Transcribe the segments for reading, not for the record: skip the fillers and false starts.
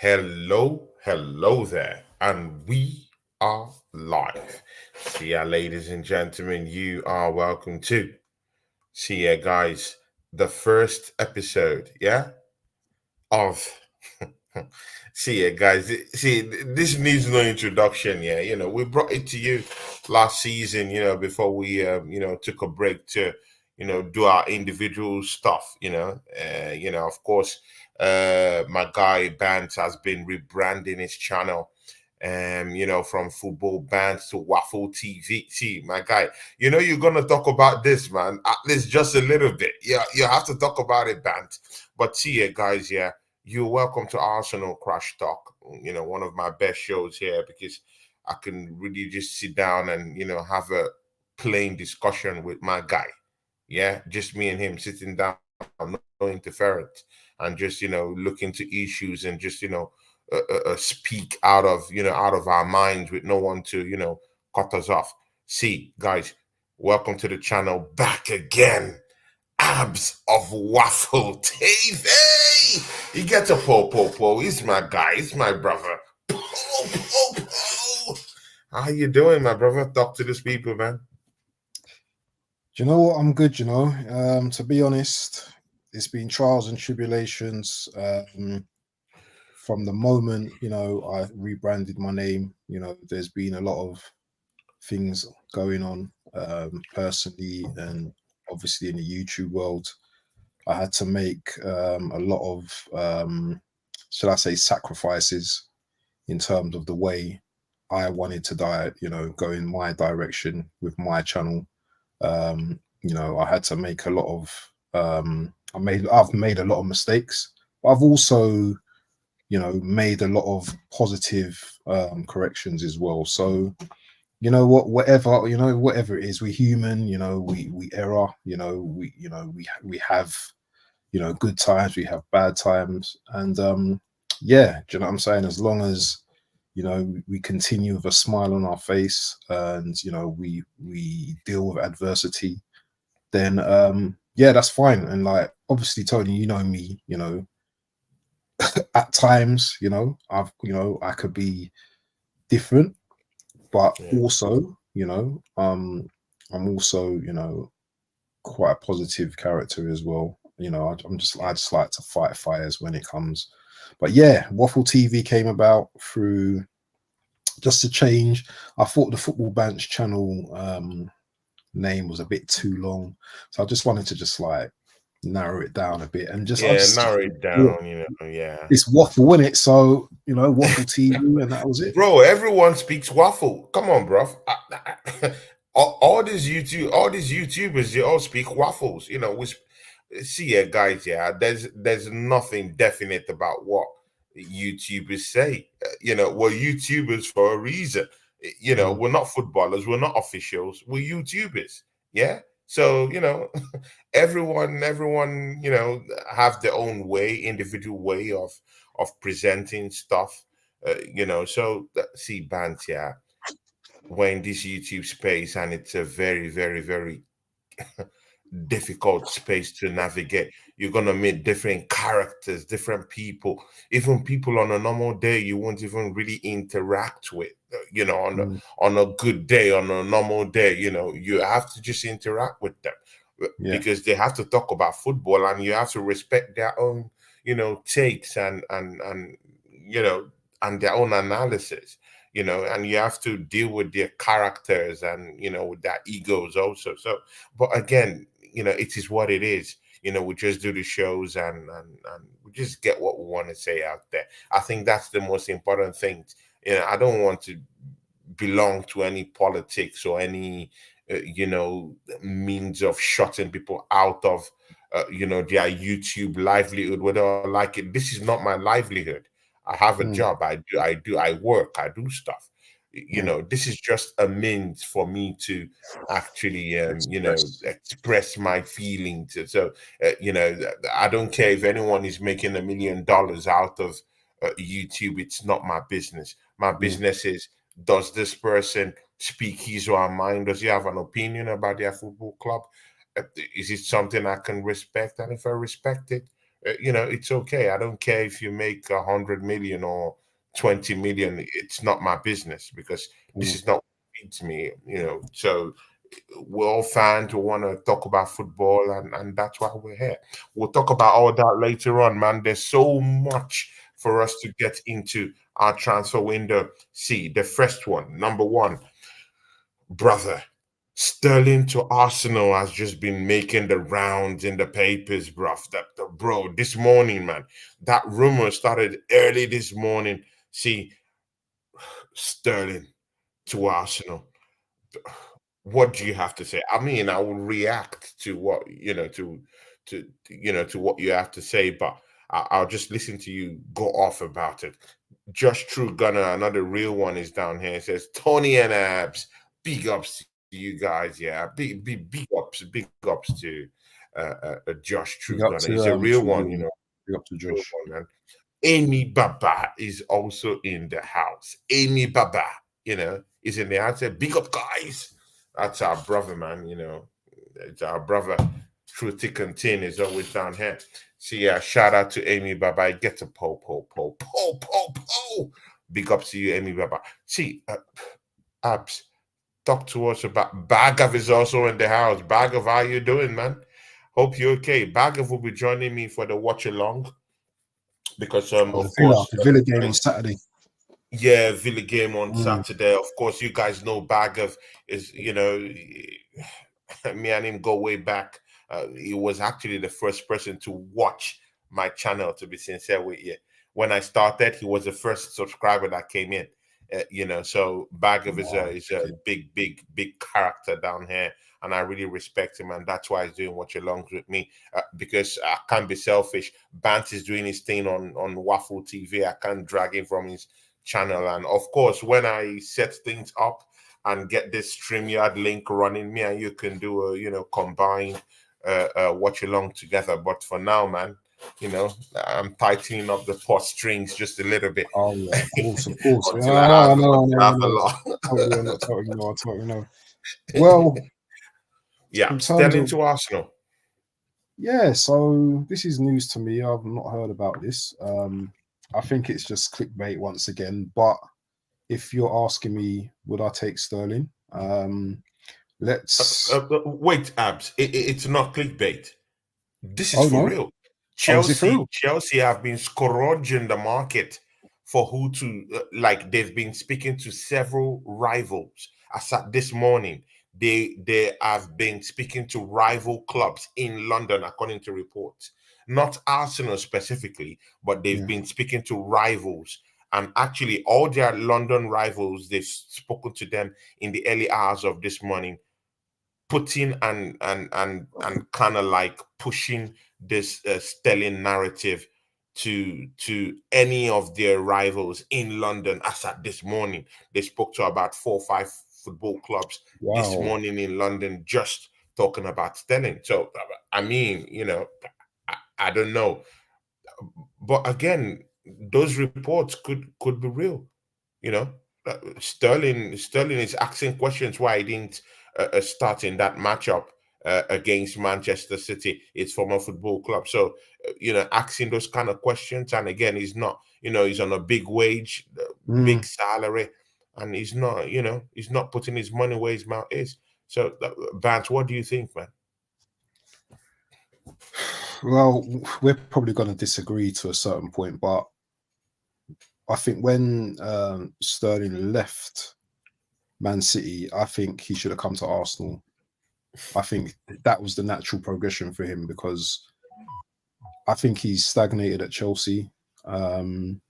Hello there, and we are live. See ya, ladies and gentlemen. You are welcome to. See ya, guys. The first episode, yeah, of. See ya, guys. See, this needs no introduction. Yeah, we brought it to you last season. Before we, took a break to, do our individual stuff. Of course, my guy Bant has been rebranding his channel, from football bands to Waffle TV. See, my guy, you're gonna talk about this, man. At least just a little bit. Yeah, you have to talk about it, Bant. But see ya, guys. Yeah, you're welcome to Arsenal Crash Talk. One of my best shows here because I can really just sit down and have a plain discussion with my guy. Yeah, just me and him sitting down, no interference, and just look into issues and just speak out of our minds with no one to cut us off. See, guys, welcome to the channel back again. Abs of Waffle TV. He gets a po. He's my guy. He's my brother. Po. How you doing, my brother? Talk to these people, man. Do you know what? I'm good, to be honest, it's been trials and tribulations from the moment, I rebranded my name. There's been a lot of things going on personally and obviously in the YouTube world. I had to make a lot of, should I say, sacrifices in terms of the way I wanted to go in my direction with my channel. I had to make a lot of I've made a lot of mistakes, but I've also, made a lot of positive corrections as well. So, whatever it is, we're human, we error, we have, good times, we have bad times. And yeah, do you know what I'm saying? As long as we continue with a smile on our face and we deal with adversity, then yeah, that's fine. And like, obviously, Tony, you know me, at times, I could be different, but Yeah. also, I'm also, quite a positive character as well. I just like to fight fires when it comes. But yeah, Waffle TV came about through just a change. I thought the Football Bench channel name was a bit too long, so I just wanted to just like narrow it down a bit and just I Yeah, just narrow it down, yeah. it's waffle in it, so Waffle TV, and that was it. Bro, everyone speaks waffle. Come on, bro. All these YouTubers, they all speak waffles. See, yeah, guys. Yeah, there's nothing definite about what YouTubers say. We're YouTubers for a reason. Mm, We're not footballers. We're not officials. We're YouTubers. Yeah. So everyone, have their own way, individual way of presenting stuff. See, bands, yeah, we're in this YouTube space, and it's a very, very, very difficult space to navigate. You're gonna meet different characters, different people, even people on a normal day you won't even really interact with. mm, On a good day, on a normal day, you have to just interact with them yeah, because they have to talk about football, and you have to respect their own, takes and and their own analysis. And you have to deal with their characters and with their egos also. So, but again, it is what it is. We just do the shows, and we just get what we want to say out there. I think that's the most important thing. I don't want to belong to any politics or any means of shutting people out of their YouTube livelihood, whether I like it. This is not my livelihood. I have a mm, job. I work. I do stuff. mm. This is just a means for me to actually Express. express my feelings. So I don't care if anyone is making $1 million out of YouTube. It's not my business. My Mm. business is, does this person speak his or her mind? Does he have an opinion about their football club? Is it something I can respect? And if I respect it, It's okay. I don't care if you make 100 million or 20 million. It's not my business because this Mm. is not what feeds me. So we're all fans who want to talk about football, and that's why we're here. We'll talk about all that later on, man. There's so much for us to get into our transfer window. See, the first one, number one, brother. Sterling to Arsenal has just been making the rounds in the papers, bruv. Bro, this morning, man, that rumor started early this morning. See, Sterling to Arsenal. What do you have to say? I mean, I will react to what to what you have to say, but I'll just listen to you go off about it. Just True Gunner, another real one, is down here. It says Tony and Abs, big ups to you guys. Yeah, big ups to Josh True Big Gunner. up He's a to real one, True. Big up to real Josh. one, man. Amy Baba is also in the house. Amy Baba, is in the house. Big up, guys. That's our brother, man. It's our brother. Through thick and thin is always down here. So yeah, shout out to Amy Baba. Get a po. Big up to you, Amy Baba. See, Abs, talk to us about Bagav is also in the house. Bagav, how you doing, man? Hope you're okay. Bagav will be joining me for the watch along because Oh, of course The Villa game on guys, Saturday. yeah, Villa game on Mm. Saturday. Of course, you guys know Bagav is, me and him go way back. He was actually the first person to watch my channel, to be sincere with you. When I started, he was the first subscriber that came in. So Bagav Wow. is a big character down here, and I really respect him, and that's why he's doing watch alongs with me. Because I can't be selfish. Bant is doing his thing on Waffle TV. I can't drag him from his channel, and of course, when I set things up and get this StreamYard link running, me and you can do a combined watch along together. But for now, man, I'm tightening up the pot strings just a little bit Oh yeah, of course, of course. Yeah, until I I have a know. lot. I totally know. Well, Yeah, in terms Sterling of to Arsenal. yeah, so this is news to me. I've not heard about this. I think it's just clickbait once again. But if you're asking me, would I take Sterling? Let's. Wait, Abs, it's not clickbait. This is Oh for no! real. Oh, is it for Chelsea, real? Chelsea have been scourging the market for who to like. They've been speaking to several rivals. As at this morning, they have been speaking to rival clubs in London, according to reports. Not Arsenal specifically, but they've Yeah. been speaking to rivals. And actually, all their London rivals, they've spoken to them in the early hours of this morning, putting and kind of like pushing this Sterling narrative to any of their rivals in London. As at this morning, they spoke to about 4 or 5 football clubs this Wow. morning in London, just talking about Sterling. So I mean, I don't know, but again, those reports could be real. You know, Sterling is asking questions why he didn't start in that matchup against Manchester City, its former football club. So asking those kind of questions, and again, he's not. He's on a big wage, big Mm. salary, and he's not putting his money where his mouth is. So, Bant, what do you think, man? Well, we're probably going to disagree to a certain point, but I think when Sterling left Man City, I think he should have come to Arsenal. I think that was the natural progression for him because I think he's stagnated at Chelsea. Um,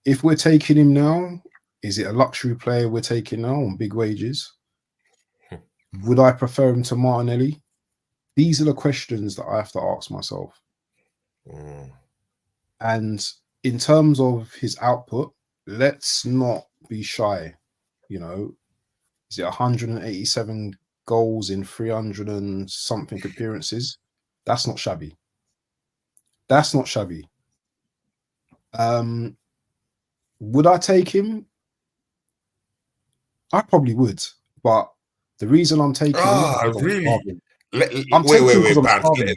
if we're taking him now, is it a luxury player we're taking now on big wages? Would I prefer him to Martinelli? These are the questions that I have to ask myself. Mm. And in terms of his output, let's not be shy. You know, is it 187 goals in 300 and something appearances? That's not shabby. That's not shabby. Um, would I take him? I probably would, but the reason I'm taking him is Ah, because I'm really? starving. I'm tempting because I'm Bant. starving.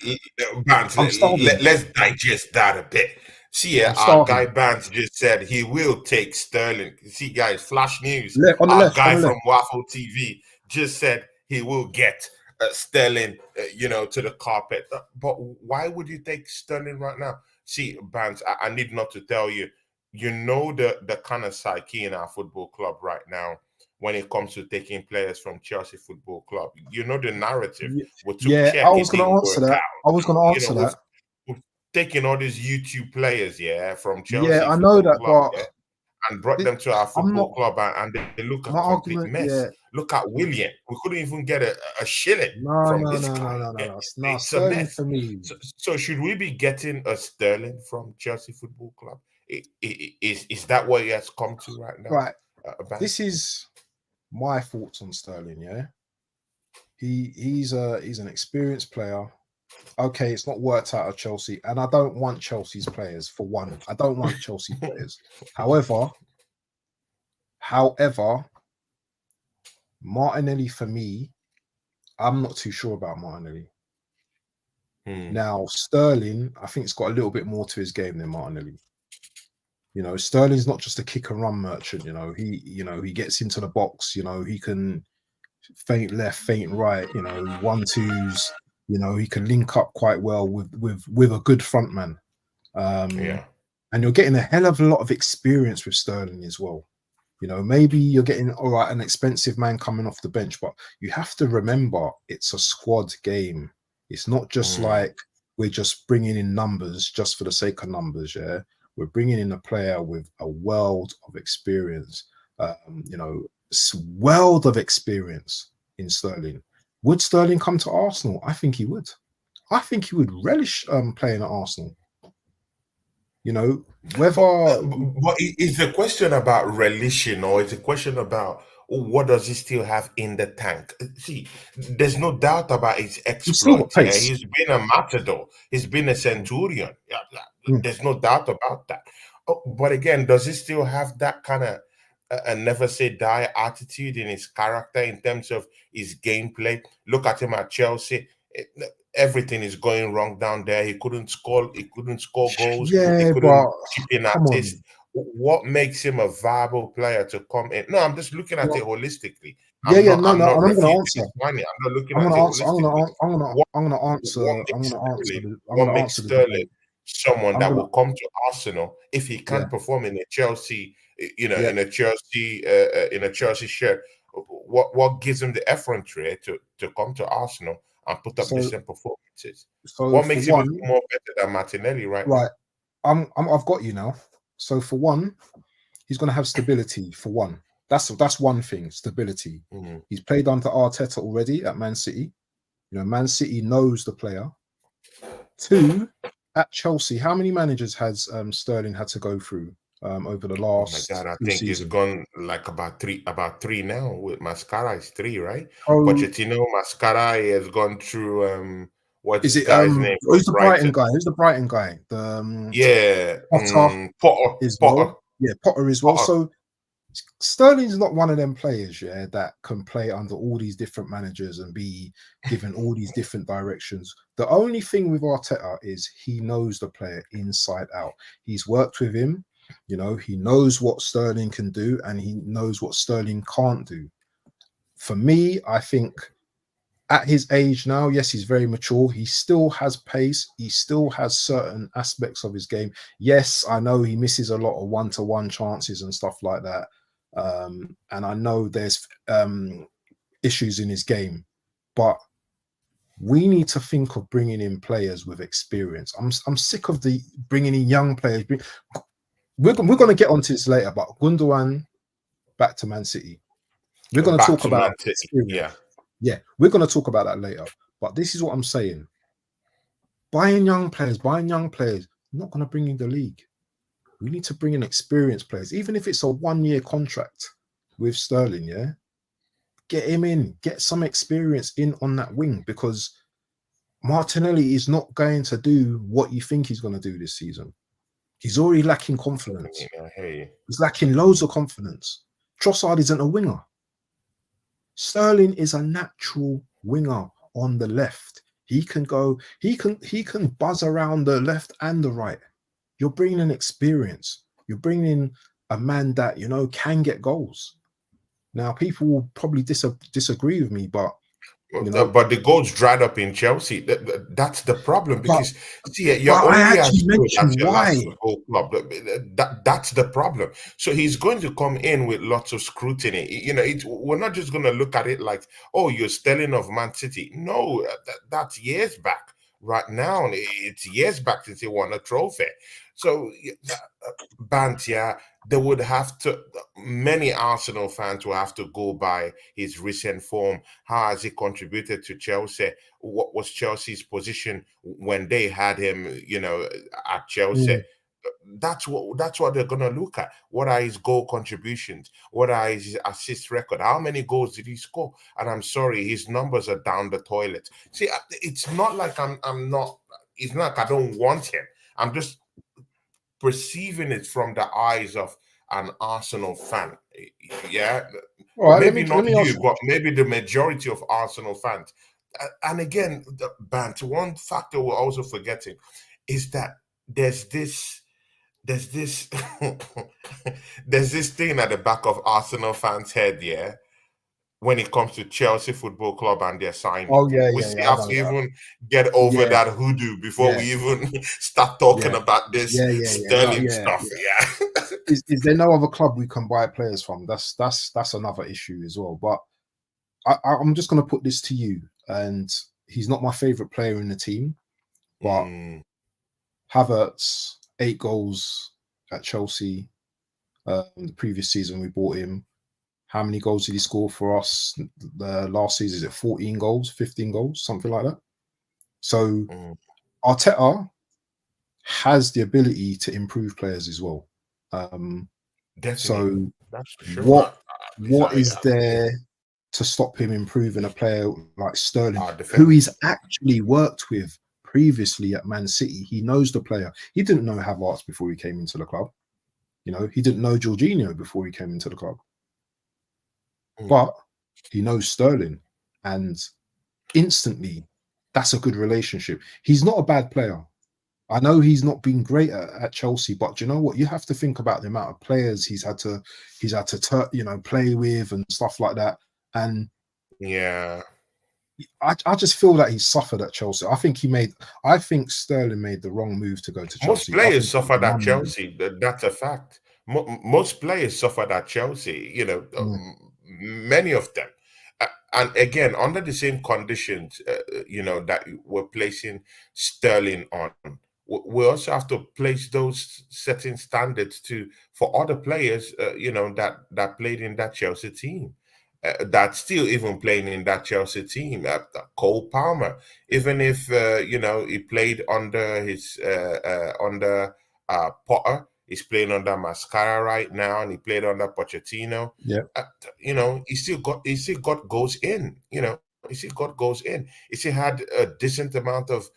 Bant, I'm starving. let's digest that a bit. See, I'm our guy starving. Bant just said he will take Sterling. See, guys, flash news. On the Our left, on guy the from left. Waffle TV just said he will get Sterling, to the carpet. But why would you take Sterling right now? See, Bant, I need not to tell you. You know the kind of psyche in our football club right now when it comes to taking players from Chelsea Football Club. You know the narrative. We took Yeah, I check, was it going to didn't answer work that. out. I was going to answer We've that. taken all these YouTube players, from Yeah, Chelsea I know Football that, Club, but and brought them to our I'm football not. club, and they look a My complete argument, mess. yeah. Look at William. We couldn't even get a shilling No, from no, this no, no, guy. no, no, Yeah, no. No, it's a Sterling mess. for me. So should we be getting a Sterling from Chelsea Football Club? Is that what he has come to right now? Right. Ban? This is my thoughts on Sterling. Yeah, he's an experienced player. Okay, it's not worked out at Chelsea, and I don't want Chelsea's players for one. I don't want Chelsea players. However, Martinelli for me, I'm not too sure about Martinelli. Now, Sterling, I think it's got a little bit more to his game than Martinelli. Sterling's not just a kick and run merchant. He gets into the box. He can feint left, feint right. 1-2s. He can link up quite well with a good front man. Yeah. And you're getting a hell of a lot of experience with Sterling as well. Maybe you're getting an expensive man coming off the bench, but you have to remember it's a squad game. It's not just like we're just bringing in numbers just for the sake of numbers. Yeah, we're bringing in a player with a world of experience. World of experience in Sterling. Would Sterling come to Arsenal? I think he would. I think he would relish playing at Arsenal. Whether But is the question about relishing, or is the question about what does he still have in the tank? See, there's no doubt about his he's still got exploit. Yeah, pace. he's been a matador. He's been a centurion. Yeah, Mm. there's no doubt about that. But again, does he still have that kind of a never say die attitude in his character in terms of his gameplay? Look at him at Chelsea. Everything is going wrong down there. He couldn't score. He couldn't score goals. He Yeah, couldn't but chip in come on. assist. What makes him a viable player to come in? No, I'm just looking at it Well, holistically. yeah, yeah, no, I'm no, not and I'm going to refuting answer. his finding. I'm not looking I'm at going it to answer. holistically. What I'm going to answer. what makes Sterling I'm going what to makes answer the Sterling debate. someone I'm that going will to. come to Arsenal if he Yeah, can't perform in a Chelsea, yeah. in a Chelsea shirt? What gives him the effrontery to come to Arsenal and put up So, decent performances? so What for makes him even one, more better than Martinelli right now? right, I've got you now. So for one, he's going to have stability. For one, that's one thing. Stability. Mm. He's played under Arteta already at Man City. Man City knows the player. Two, at Chelsea, how many managers has Sterling had to go through over the Oh my God, last I two think it's seasons? gone like about three now. With Mascara is three, right? So Pochettino, Mascara, he has gone through what's is this it guy's name from who's the Brighton Brighton? guy? Who's the Brighton guy? The Yeah, Potter Potter, as Potter, well. Yeah, Potter as well. Potter. So Sterling's not one of them players, yeah, that can play under all these different managers and be given all these different directions. The only thing with Arteta is he knows the player inside out. He's worked with him, he knows what Sterling can do and he knows what Sterling can't do. For me, I think at his age now, yes, he's very mature. He still has pace. He still has certain aspects of his game. Yes, I know he misses a lot of one-to-one chances and stuff like that. And I know there's issues in his game, but we need to think of bringing in players with experience. I'm sick of the bringing in young players. We're going to get onto this later, but Gundogan back to Man City. We're going to Back talk to Man about City. experience. Yeah. Yeah, we're going to talk about that later. But this is what I'm saying. Buying young players, not going to bring in the league. We need to bring in experienced players, even if it's a 1-year contract with Sterling, yeah? Get him in, get some experience in on that wing because Martinelli is not going to do what you think he's going to do this season. He's already lacking confidence. I hear you. He's lacking loads of confidence. Trossard isn't a winger. Sterling is a natural winger on the left. He can go. He can buzz around the left and the right. You're bringing in experience. You're bringing in a man that can get goals. Now, people will probably disagree with me, but you know, But the goals dried up in Chelsea. That's the problem but because see, but you're I only as actually good as mentioned your last why. football club. That's the problem. So he's going to come in with lots of scrutiny. We're not just going to look at it like, oh, you're Sterling of Man City. No, that's years back. Right now, it's years back since he won a trophy. So Bantia, they would have to. Many Arsenal fans will have to go by his recent form. How has he contributed to Chelsea? What was Chelsea's position when they had him, at Chelsea? Mm. That's what they're gonna look at. What are his goal contributions? What are his assist record? How many goals did he score? And I'm sorry, his numbers are down the toilet. See, it's not like I'm not. It's not like I don't want him. I'm just perceiving it from the eyes of an Arsenal fan. Yeah, All right, let maybe me let not me ask you, you a but question. maybe the majority of Arsenal fans. And again, Bant, one factor we're also forgetting is that there's this there's this there's this thing at the back of Arsenal fans' head, yeah, when it comes to Chelsea Football Club and their Oh signings. yeah, We yeah, still yeah. I have know to that. even get over Yeah, that hoodoo before yeah, we even start talking yeah, about this yeah. No, Sterling yeah, stuff. yeah. Yeah. Is there no other club we can buy players from? That's another issue as well. But I'm just gonna put this to you, and he's not my favorite player in the team, but Mm, Havertz, 8 goals at Chelsea. The previous season we bought him. How many goals did he score for us? The last season is it 14 goals, 15 goals, something like that. So mm, Arteta has the ability to improve players as well. Um, definitely. so That's for sure. what what is Yeah, there to stop him improving a player like Sterling, our who defense. he's actually worked with previously at Man City? He knows the player. He didn't know Havertz before he came into the club. He didn't know Jorginho before he came into the club, Mm, but he knows Sterling, and instantly, that's a good relationship. He's not a bad player. I know he's not been great at Chelsea, but you know what? You have to think about the amount of players he's had to play with and stuff like that. And yeah. I just feel that he suffered at Chelsea. I think Sterling made the wrong move to go to Most Chelsea. I players think it was suffered at money. Chelsea. That's a fact. Most players suffered at Chelsea. Mm, Many of them. And again, under the same conditions, that we're placing Sterling on, we also have to place those certain standards to for other players, that played in that Chelsea team. That's still even playing in that Chelsea team. Cole Palmer, even if he played under his under Potter, he's playing under Mascara right now, and he played under Pochettino. yeah. He still got goals in. He still got goals in. He still had a decent amount of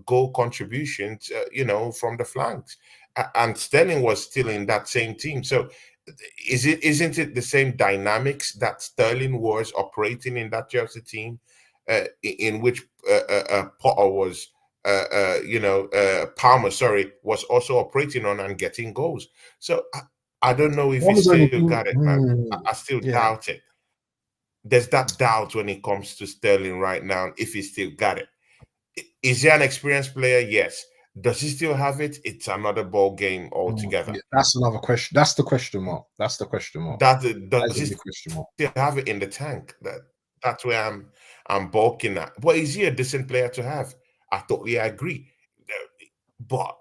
goal contributions. From the flanks, and Sterling was still in that same team. So isn't it the same dynamics that Sterling was operating in that Chelsea team, in which Potter was, Palmer, sorry, was also operating on and getting goals. So I don't know if he Palmer's only still been, got it, man. I still yeah. doubt it. There's that doubt when it comes to Sterling right now, if he still got it. Is he an experienced player? Yes. Does he still have it? It's another ball game altogether. Yeah, that's another question. That's the question mark. That's the question mark. That That does is a he big question mark. still have it in the tank? That's where I'm balking at. But is he a decent player to have? I totally agree. But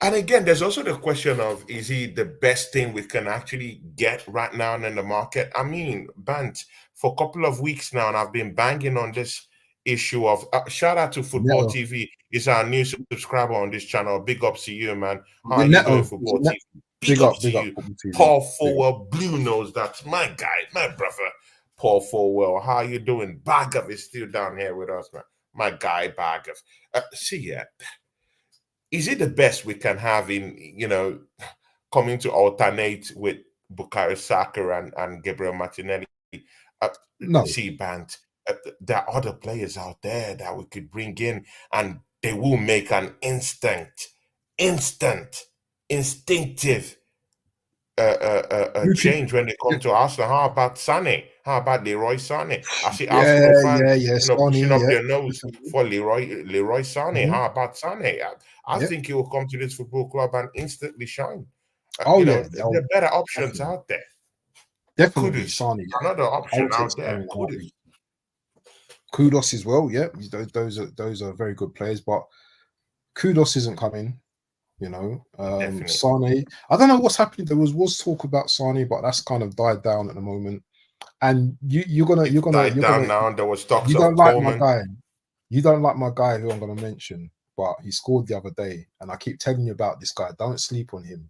and again, there's also the question of, is he the best thing we can actually get right now in the market? I mean, Bant, for a couple of weeks now, and I've been banging on this issue of shout out to Football Neto. TV. He's our new subscriber on this channel. Big ups to you, man. How Is it are you doing, Neto? Is Football it Net? TV? Big ups to Big up, you. Football TV. Paul Big up. Forwell, Blue Nose, that's my guy, my brother. Paul Forwell, how you doing? Bagav is still down here with us, man. My guy, Bagav. See ya. Is it the best we can have in coming to alternate with Bukayo Saka and Gabriel Martinelli? Uh, No, see, Bant. there are other players out there that we could bring in, and they will make an instinctive Who could? change when they come to Arsenal. How about Sané? How about Leroy Sané? I see Yeah, Arsenal fans, yeah. pushing Sonny, up yeah, their nose definitely. for Leroy Sané. Mhm. How about Sané? I Yep. think he will come to this football club and instantly shine. Oh yeah, There are better options definitely, out there. definitely. Kudus, Sonny. another I option would take out there. Sonny in a Kudus, heartbeat. Kudos as well. Yeah, those are very good players, but Kudos isn't coming. definitely. Sane. I don't know what's happening. There was talk about Sane, but that's kind of died down at the moment. And It's died down now. There was talks you of don't like my Coleman. guy. You don't like my guy who I'm gonna mention, but he scored the other day, and I keep telling you about this guy. Don't sleep on him.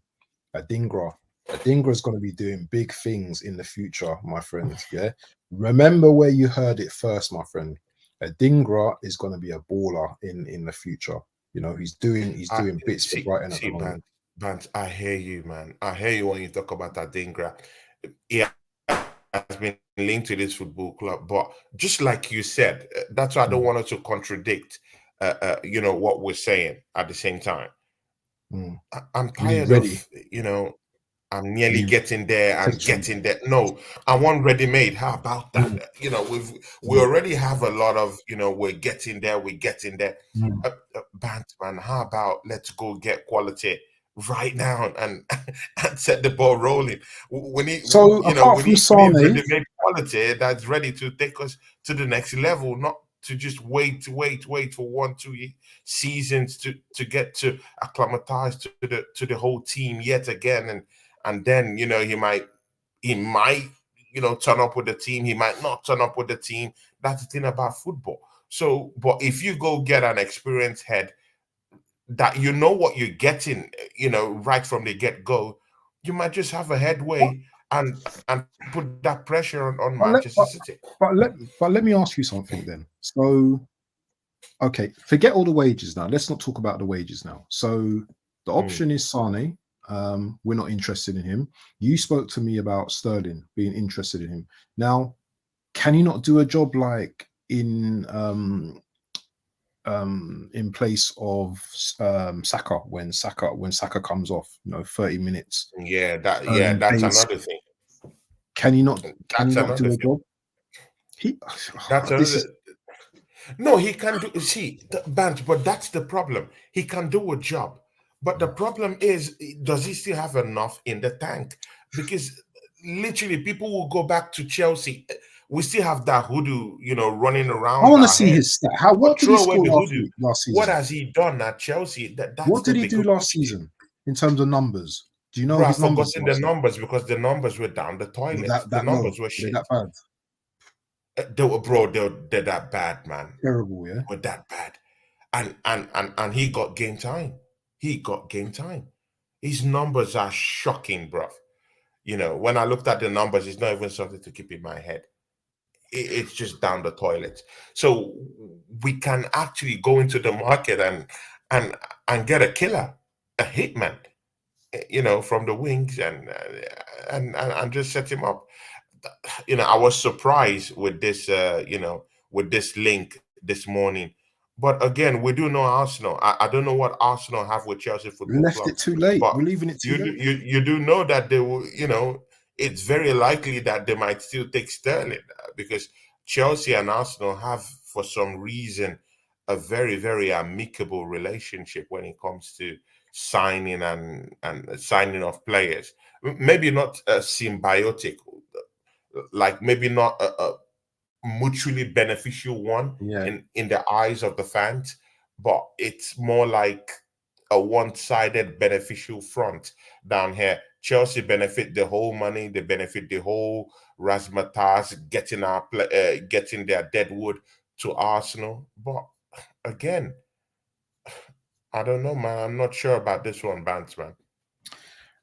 Adingra. Adingra is going to be doing big things in the future, my friend. Yeah. Remember where you heard it first, my friend. Adingra is going to be a baller in the future. He's I doing bits for Brighton at the see, moment. Bant, I hear you, man. I hear you when you talk about Adingra. He has been linked to this football club, but just like you said, that's why I don't Mm, want us to contradict, what we're saying at the same time. mm. I'm You mean tired ready? of, I'm nearly You getting there and fiction? getting there. No, I want ready made. How about that? Mm, We mm, already have a lot of, we're getting there. mm. Man, how about let's go get quality right now and and set the ball rolling. We need, So apart from we need Sane, ready made quality that's ready to take us to the next level, not to just wait for 1, 2 seasons to get to acclimatize to the whole team yet again, and then he might turn up with the team, he might not turn up with the team. That's the thing about football. So, but if you go get an experienced head that you know what you're getting, right from the get-go, you might just have a what? headway and put that pressure on But let, Manchester but, City. but let me ask you something then. So okay, forget all the wages now. Let's not talk about the wages now. So the Mm. option is Sane. We're not interested in him. You spoke to me about Sterling being interested in him. Now, can he not do a job like in place of Saka when Saka comes off, 30 minutes That's pace. another thing. Can he not can he That's not another do a thing. job? He That's this another. is No, he can do. See, Bant, but that's the problem. He can do a job, but the problem is, does he still have enough in the tank? Because literally, people will go back to Chelsea. We still have that hoodoo, running I around want to our see head. his stat. How But what did he throw away score the hoodoo. last What season? has he done at Chelsea? That's What the did he do bigger last question. season in terms of numbers? Do you know Bro, I've his numbers forgotten the last season? numbers because the numbers were down the Were toilet. that The that low? numbers were Were they shit. that bad? They're that bad, man. Terrible, yeah. Were that bad. And he got game time. He got game time. His numbers are shocking, bro. When I looked at the numbers, it's not even something to keep in my head. It's just down the toilet. So we can actually go into the market and and get a killer, a hitman, from the wings and just set him up. I was surprised with this, with this link this morning. But again, we do know Arsenal. I don't know what Arsenal have with Chelsea We Football left Club, it too late. but We're leaving it too late. you do know that they will. It's very likely that they might still take Sterling, because Chelsea and Arsenal have, for some reason, a very very amicable relationship when it comes to signing and signing of players. Maybe not symbiotic, like maybe not a mutually beneficial one Yeah. in the eyes of the fans, but it's more like a one-sided beneficial front down here. Chelsea benefit the whole money, they benefit the whole razzmatazz, getting their deadwood to Arsenal. But again, I don't know, man. I'm not sure about this one, Bants, man.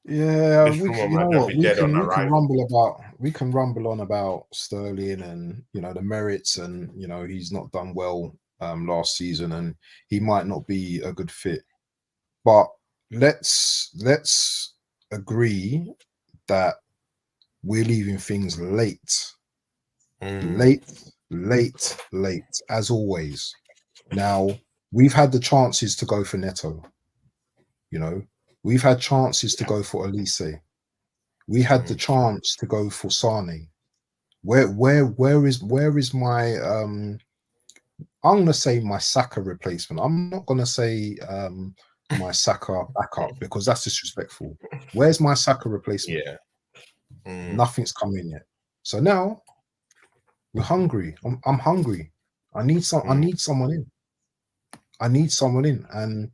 Yeah, This rumor you know might just what be dead on arrival. we can rumble on about Sterling and the merits, and he's not done well last season, and he might not be a good fit. But let's agree that we're leaving things late. Mm, Late late, as always. Now, we've had the chances to go for Neto, you know, we've had chances to go for Elise. We had the Mm. chance to go for Sane. Where is my I'm gonna say my Saka replacement. I'm not gonna say my Saka backup because that's disrespectful. Where's my Saka replacement? Yeah. Mm. Nothing's come in yet. So now we're hungry. I'm hungry. I Mm. need someone in. I need someone in. And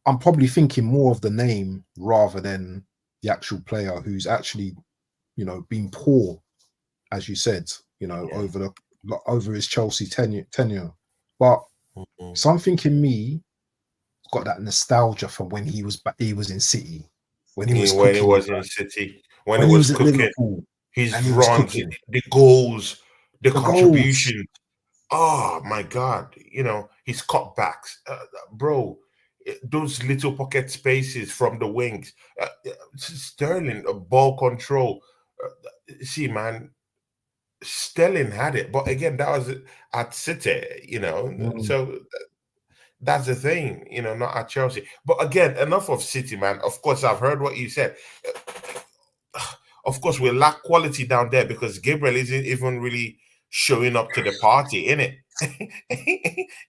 I'm probably thinking more of the name rather than the actual player who's actually, been poor, as you said, Yeah. over his Chelsea tenure. But Mm. something in me got that nostalgia from when he was in City, when he was When he cooking, was in City, when he when he was was at cooking, Liverpool, his and he was runs, cooking the goals, the the goals. contribution. Oh my God! His cutbacks, bro. Those little pocket spaces from the wings. Sterling, ball control. See, man, Sterling had it, but again, that was at City. Mm, So that's the thing. Not at Chelsea. But again, enough of City, man. Of course, I've heard what you said. Of course, we lack quality down there because Gabriel isn't even really showing up to the party, in it.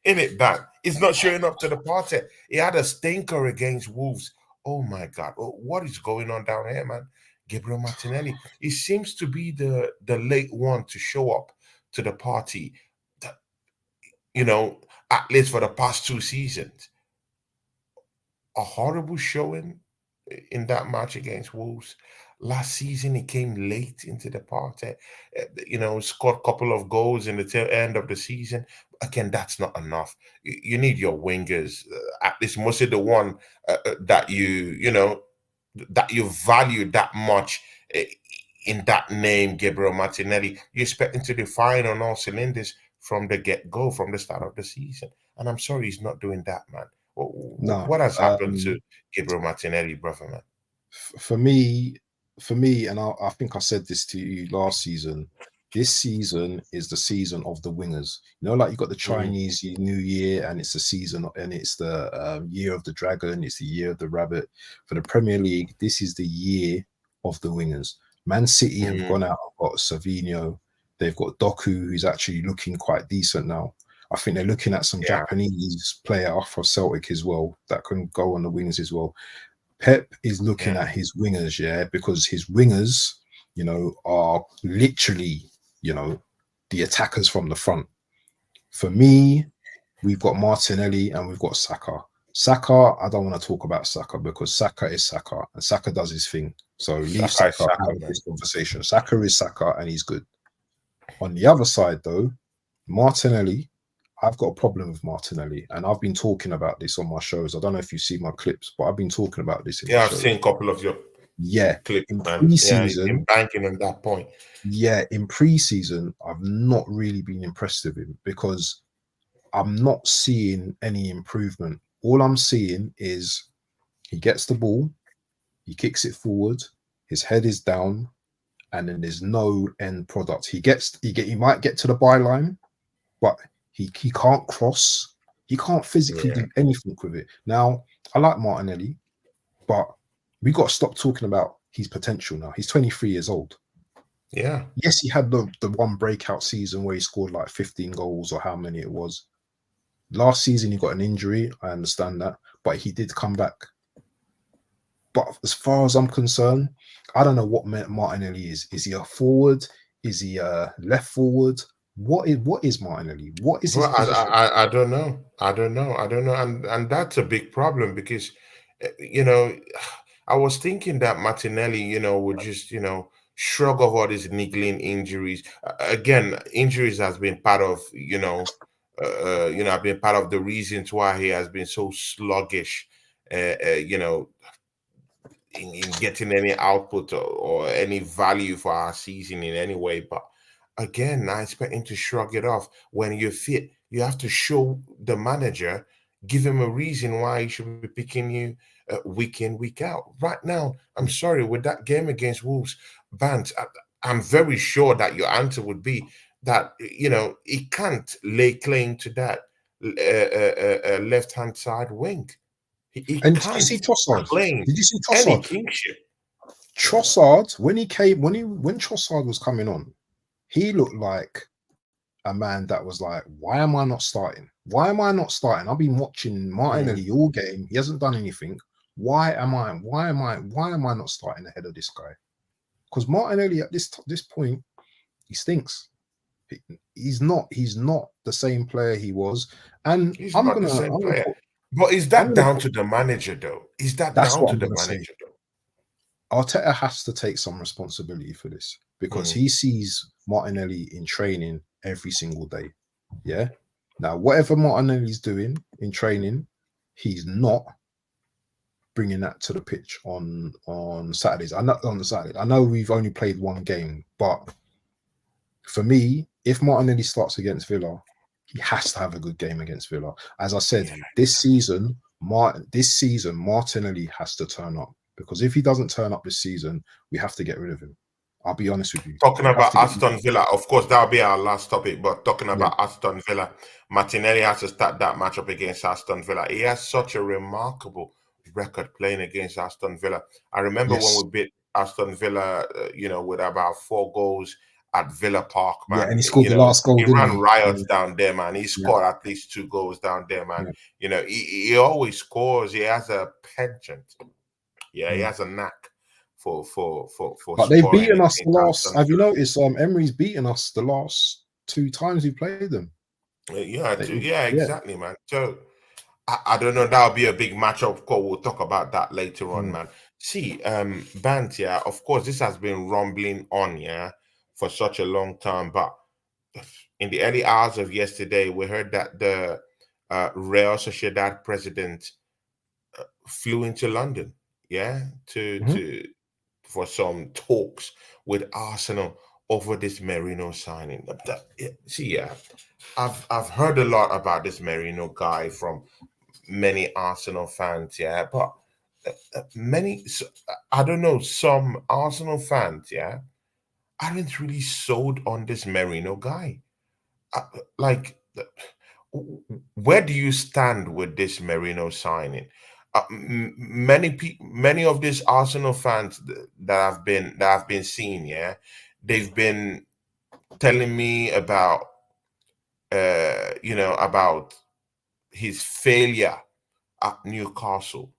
In it, man. He's not showing up to the party. He had a stinker against Wolves. Oh my God. What is going on down here, man? Gabriel Martinelli. He seems to be the late one to show up to the party, th- you know, at least for the past 2 seasons. A horrible showing in that match against Wolves. Last season, he came late into the party. Scored a couple of goals in the tail end of the season. Again, that's not enough. You need your wingers, at least mostly the one that that you value that much in that name, Gabriel Martinelli. You expect him to be firing on all cylinders from the get go, from the start of the season. And I'm sorry he's not doing that, man. no, What has happened to Gabriel Martinelli, brother, man? for me, and I think I said this to you last season. This season is the season of the wingers. Like you got the Mm, Chinese New Year, and it's the season, and it's the year of the dragon. It's the year of the rabbit. For the Premier League, this is the year of the wingers. Man City have mm, gone out and got Savino. They've got Doku, who's actually looking quite decent now. I think they're looking at some yeah, Japanese player off for Celtic as well that can go on the wings as well. Pep is looking yeah, at his wingers, yeah, because his wingers, are literally, the attackers from the front. For me, we've got Martinelli and we've got Saka. Saka, I don't want to talk about Saka because Saka is Saka and Saka does his thing. So leave Saka is Saka Saka, out of man. this conversation. Saka is Saka and he's good. On the other side, though, Martinelli, I've got a problem with Martinelli, and I've been talking about this on my shows. I don't know if you see my clips, but I've been talking about this in my Yeah, I've seen shows. a couple of your Yeah, clips, in man. Yeah, he's been pre-season, banking on that point. I've not really been impressed with him because I'm not seeing any improvement. All I'm seeing is he gets the ball, he kicks it forward, his head is down, and then there's no end product. He might get to the byline, but he can't cross. He can't physically Yeah, do anything with it. Now, I like Martinelli, but we got to stop talking about his potential now. He's 23 years old. yeah, Yes, he had the one breakout season where he scored like 15 goals or how many it was. Last season he got an injury. I understand that, but he did come back. But as far as I'm concerned, I don't know what Martinelli is. Is he a forward? Is he a left forward? What is Martinelli? What is his but position? I don't know. I don't know, and that's a big problem because, I was thinking that Martinelli, would just, shrug off all these niggling injuries. Again, injuries has been part of, have been part of the reasons why he has been so sluggish. In getting any output or any value for our season in any way. But again, I expect him to shrug it off. When you're fit, you have to show the manager, give him a reason why he should be picking you week in, week out. Right now, I'm sorry, with that game against Wolves, Bant, I'm very sure that your answer would be that he can't lay claim to that left hand side wing. He And did you can't see Trossard? claim Did you see any Trossard? kingship. Trossard, when Trossard was coming on, he looked like a man that was like, why am I not starting? Why am I not starting? I've been watching Mm. Martinelli all game. He hasn't done anything. Why am I not starting ahead of this guy? Because Martinelli at this point, he stinks. He's not the same player he was. And He's I'm not the gonna same I'm gonna player. put But is I'm that gonna down put to the manager though? Is that that's down what to I'm the gonna say. manager though? Arteta has to take some responsibility for this because Mm. he sees Martinelli in training every single day. Yeah. Now, whatever Martinelli's doing in training, he's not bringing that to the pitch on Saturdays. I know on the Saturday. I know we've only played one game, but for me, if Martinelli starts against Villa, he has to have a good game against Villa. As I said, Yeah. this season, Martinelli has to turn up because if he doesn't turn up this season, we have to get rid of him. I'll be honest with you. Talking We have about to get rid of Aston him. Villa, of course, that'll be our last topic. But talking Yeah. about Aston Villa, Martinelli has to start that matchup against Aston Villa. He has such a remarkable record playing against Aston Villa. I remember when Yes. we beat Aston Villa, with about 4 goals at Villa Park, Yeah, and man. he scored the last goal, He didn't ran he? Yeah. riots down there, man. He Yeah. scored at least 2 goals down there, man. Yeah. He always scores. He has a penchant. Yeah, he Mm. has a knack for But they've scoring beaten us the against last. Aston Have you Villa. noticed? Emery's beaten us the last two times we played them. Yeah, They- yeah, yeah. exactly, man. So I don't know. That'll be a big matchup. Of course, we'll talk about that later on, Mm. man. See, Bant, yeah, of course, this has been rumbling on, yeah, for such a long time. But in the early hours of yesterday, we heard that the Real Sociedad president flew into London, yeah, to Mhm. to for some talks with Arsenal over this Merino signing. See, yeah, I've heard a lot about this Merino guy from many Arsenal fans, yeah, but I don't know, some Arsenal fans, yeah, aren't really sold on this Merino guy. Uh, like, where do you stand with this Merino signing? Many of these Arsenal fans that have been seen, yeah, they've been telling me about his failure at Newcastle.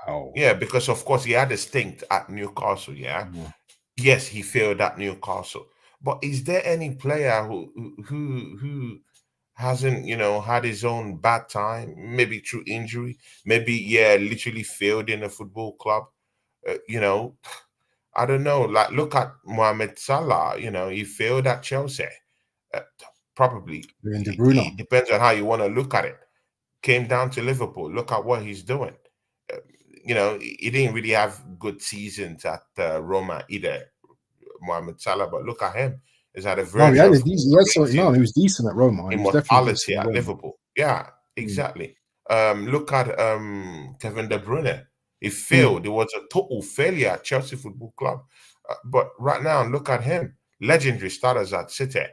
Wow. Yeah, because of course he had a stint at Newcastle. Yeah, Yeah. yes, he failed at Newcastle. But is there any player who hasn't had his own bad time, maybe through injury, maybe literally failed in a football club? Uh, you know, I don't know. Like look at Mohamed Salah. He failed at Chelsea. Uh, Probably Doing De it Bruyne. depends on how you want to look at it. Came down to Liverpool. Look at what he's doing. Uh, he didn't really have good seasons at Roma either, Mohamed Salah. But look at him; he's at the No, he verge had a of decent. He had some, no, reaching he was decent at Roma. He was definitely immortality decent at at Roma. Liverpool. Yeah, Mm. exactly. Look at Kevin De Bruyne. He Mm. failed. It was a total failure at Chelsea Football Club. But right now, look at him. Legendary starters at City.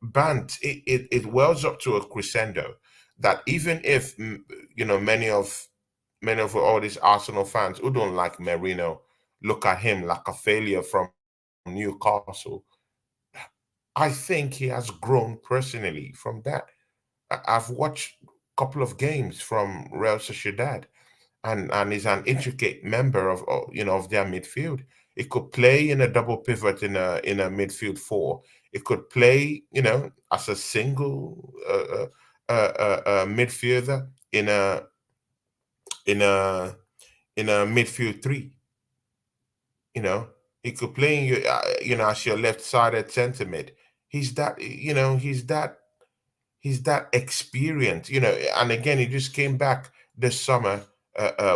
Bant, it wells up to a crescendo that even if many of all these Arsenal fans who don't like Merino look at him like a failure from Newcastle, I think he has grown personally from that. I've watched a couple of games from Real Sociedad, and is an intricate member of their midfield. It could play in a double pivot in a midfield four. It could play as a single midfielder in a in a midfield three. You know, he could play in as your left-sided centre mid. He's that experience. And again, he just came back this summer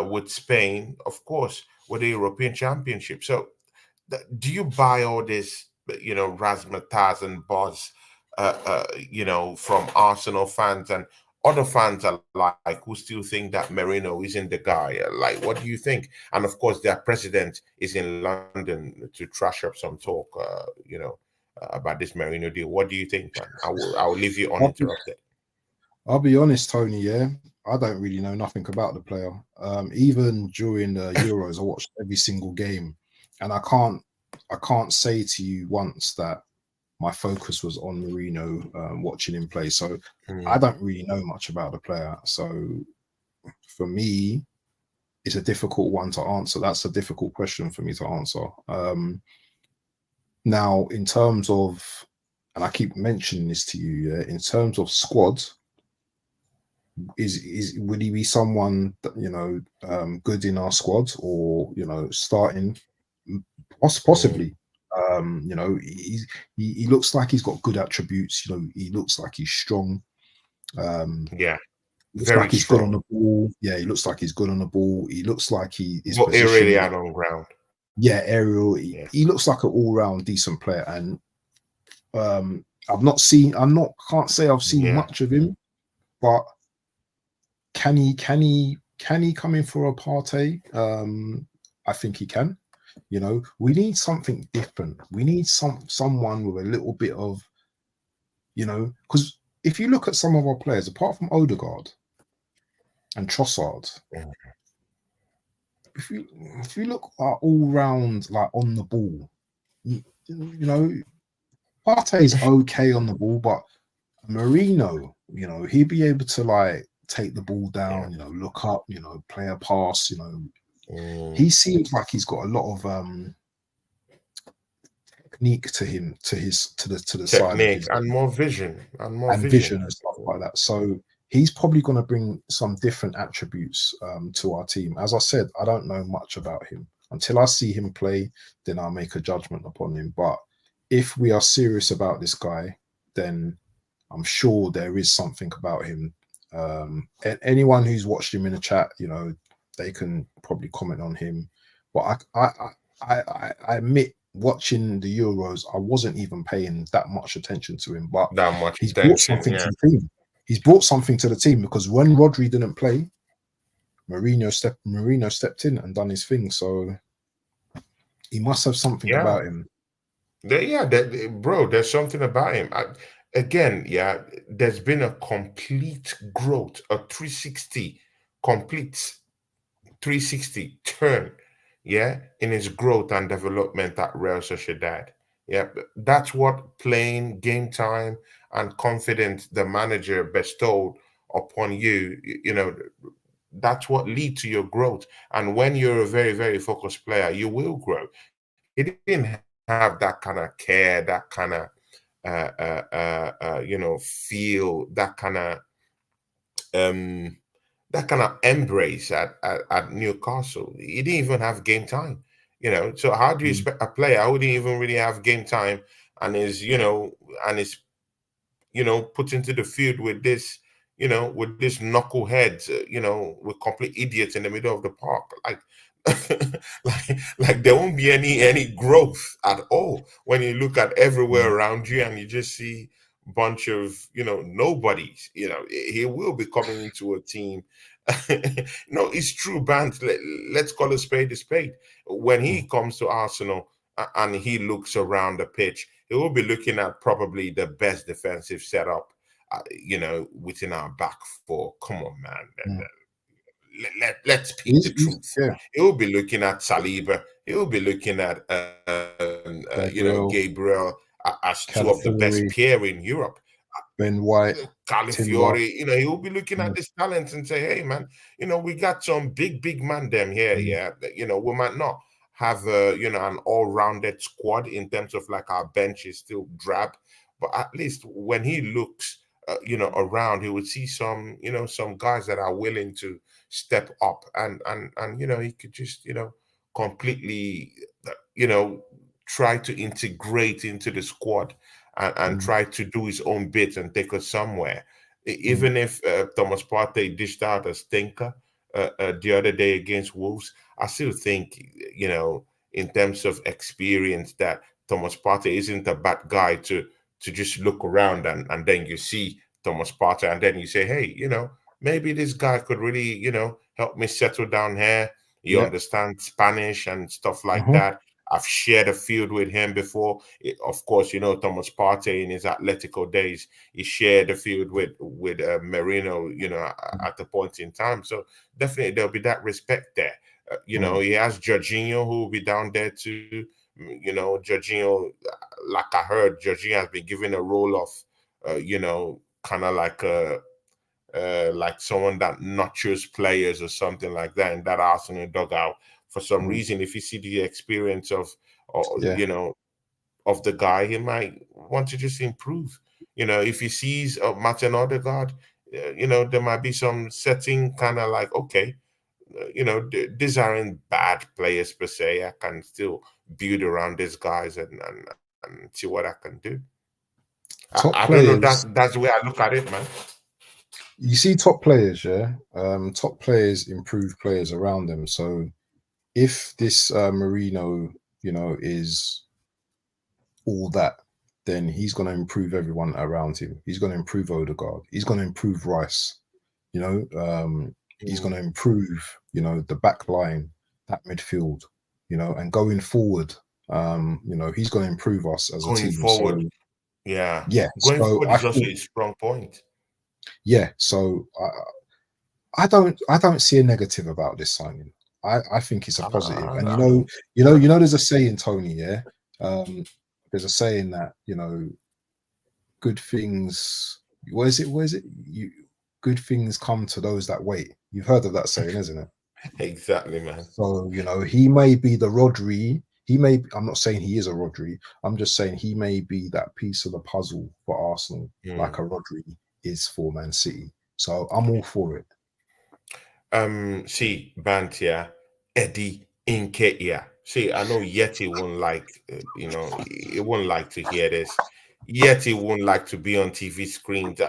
with Spain, of course, with the European Championship. So, do you buy all this, razzmatazz and buzz, from Arsenal fans and other fans alike who still think that Merino isn't the guy? Like, what do you think? And of course, their president is in London to trash up some talk, about this Merino deal. What do you think, man? I will leave you I'll be, uninterrupted. I'll be honest, Tony. Yeah, I don't really know nothing about the player. Even during the Euros, I watched every single game, and I can't say to you once that my focus was on Merino, watching him play. So I Mm, don't really know much about the player. So for me, it's a difficult one to answer. That's a difficult question for me to answer. Now, in terms of, and I keep mentioning this to you, yeah, in terms of squad, is would he be someone that, good in our squad, or starting? mm, Possibly. He looks like he's got good attributes. He looks like he's strong. Um, yeah, looks very like he's good on strong, the ball. Yeah, he looks like he's good on the ball. He looks like he is but aerially positioned. and on ground. Yeah, aerial. He, Yeah, he looks like an all-round decent player, and I've not seen. I'm not. Can't say I've seen yeah, much of him, but can he come in for a party? I think he can. We need something different. We need someone with a little bit of, because if you look at some of our players, apart from Odegaard and Trossard, mm, if you if you look at all round, like on the ball, you know, Partey's okay on the ball, but Merino, he'd be able to like take the ball yeah. down, look up, play a pass, Mm. he seems like he's got a lot of technique to him, to the side of Technique his and game, more vision and more and vision. vision and stuff like that. So he's probably going to bring some different attributes, to our team. As I said, I don't know much about him. Until I see him play, then I'll make a judgment upon him. But if we are serious about this guy, then I'm sure there is something about him. And anyone who's watched him in the chat, they can probably comment on him. But I admit, watching the Euros, I wasn't even paying that much attention to him. But That much he's brought attention. something to Yeah, the team. He's brought something to the team, because when Rodri didn't play, Marino stepped in and done his thing. So he must have something yeah, about him. yeah. Bro, there's something about him. Again, yeah, there's been a complete growth, a 360, complete 360 turn, yeah, in his growth and development at Real Sociedad. Yeah, that's what playing, game time, and confidence the manager bestowed upon you. That's what lead to your growth. And when you're a very, very focused player, you will grow. He didn't have that kind of care, that kind of feel, um that kind of embrace at Newcastle. He didn't even have game time. So how do you Mm, expect a player who didn't even really have game time and is put into the field with this knuckleheads, with complete idiots in the middle of the park, like, like there won't be any growth at all when you look at mm, everywhere around you and you just see bunch of nobodies. He will be coming into a team. No, it's true, Bant. Let's call a spade a spade. When he mm, comes to Arsenal and he looks around the pitch, he will be looking at probably the best defensive setup, within our back four. Come on, man. mm. Let's speak the He's truth. yeah, He'll be looking at Saliba. He'll be looking at Gabriel, Gabriel, as two of the best Calafiori, pair in Europe. Ben White, Tim White. Calafiori, he'll be looking at Mm, this talent and say, "Hey, man, we got some big man them here. mm, Yeah, we might not have an all-rounded squad in terms of like our bench is still drab, but at least when he looks, around, he would see some guys that are willing to step up, and he could just completely, uh, you know try to integrate into the squad and mm, try to do his own bit and take us somewhere. mm, Even if Thomas Partey dished out a stinker the other day against Wolves, I still think, in terms of experience, that Thomas Partey isn't a bad guy to just look around and then you see Thomas Partey and then you say, hey, maybe this guy could really, help me settle down here. He yeah. understands Spanish and stuff like Uh-huh. that. I've shared a field with him before. Of course, Thomas Partey in his Atletico days, he shared the field with Merino, at the point in time. So definitely there'll be that respect there. He has Jorginho who will be down there too. Jorginho, like I heard, Jorginho has been given a role of, kind of like someone that nurtures players or something like that in that Arsenal dugout. For some reason, if you see the experience or, Yeah. of the guy, he might want to just improve. If he sees Martin Odegaard, there might be some setting kind of like, okay, these aren't bad players per se. I can still build around these guys and see what I can do. I Top don't know. players. That's the way I look at it, man. You see top players, yeah. Top players improve players around them. So if this Merino, is all that, then he's going to improve everyone around him. He's going to improve Odegaard. He's going to improve Rice. You know, he's going to improve, the back line, that midfield, and going forward, he's going to improve us as a Going team. forward, So yeah, yeah, going so forward I is also think, a strong point. yeah, so I don't see a negative about this signing. I think it's a positive. And I mean, there's a saying, Tony, yeah. There's a saying that, good things, what is it? Good things come to those that wait. You've heard of that saying, isn't it? exactly, man. So, he may be the Rodri. I'm not saying he is a Rodri. I'm just saying he may be that piece of the puzzle for Arsenal, like a Mm. Rodri is for Man City. So I'm all for it. See, Bantia, Eddie Nketiah. See, I know Yeti won't like, he won't like to hear this. Yeti won't like to be on TV screens.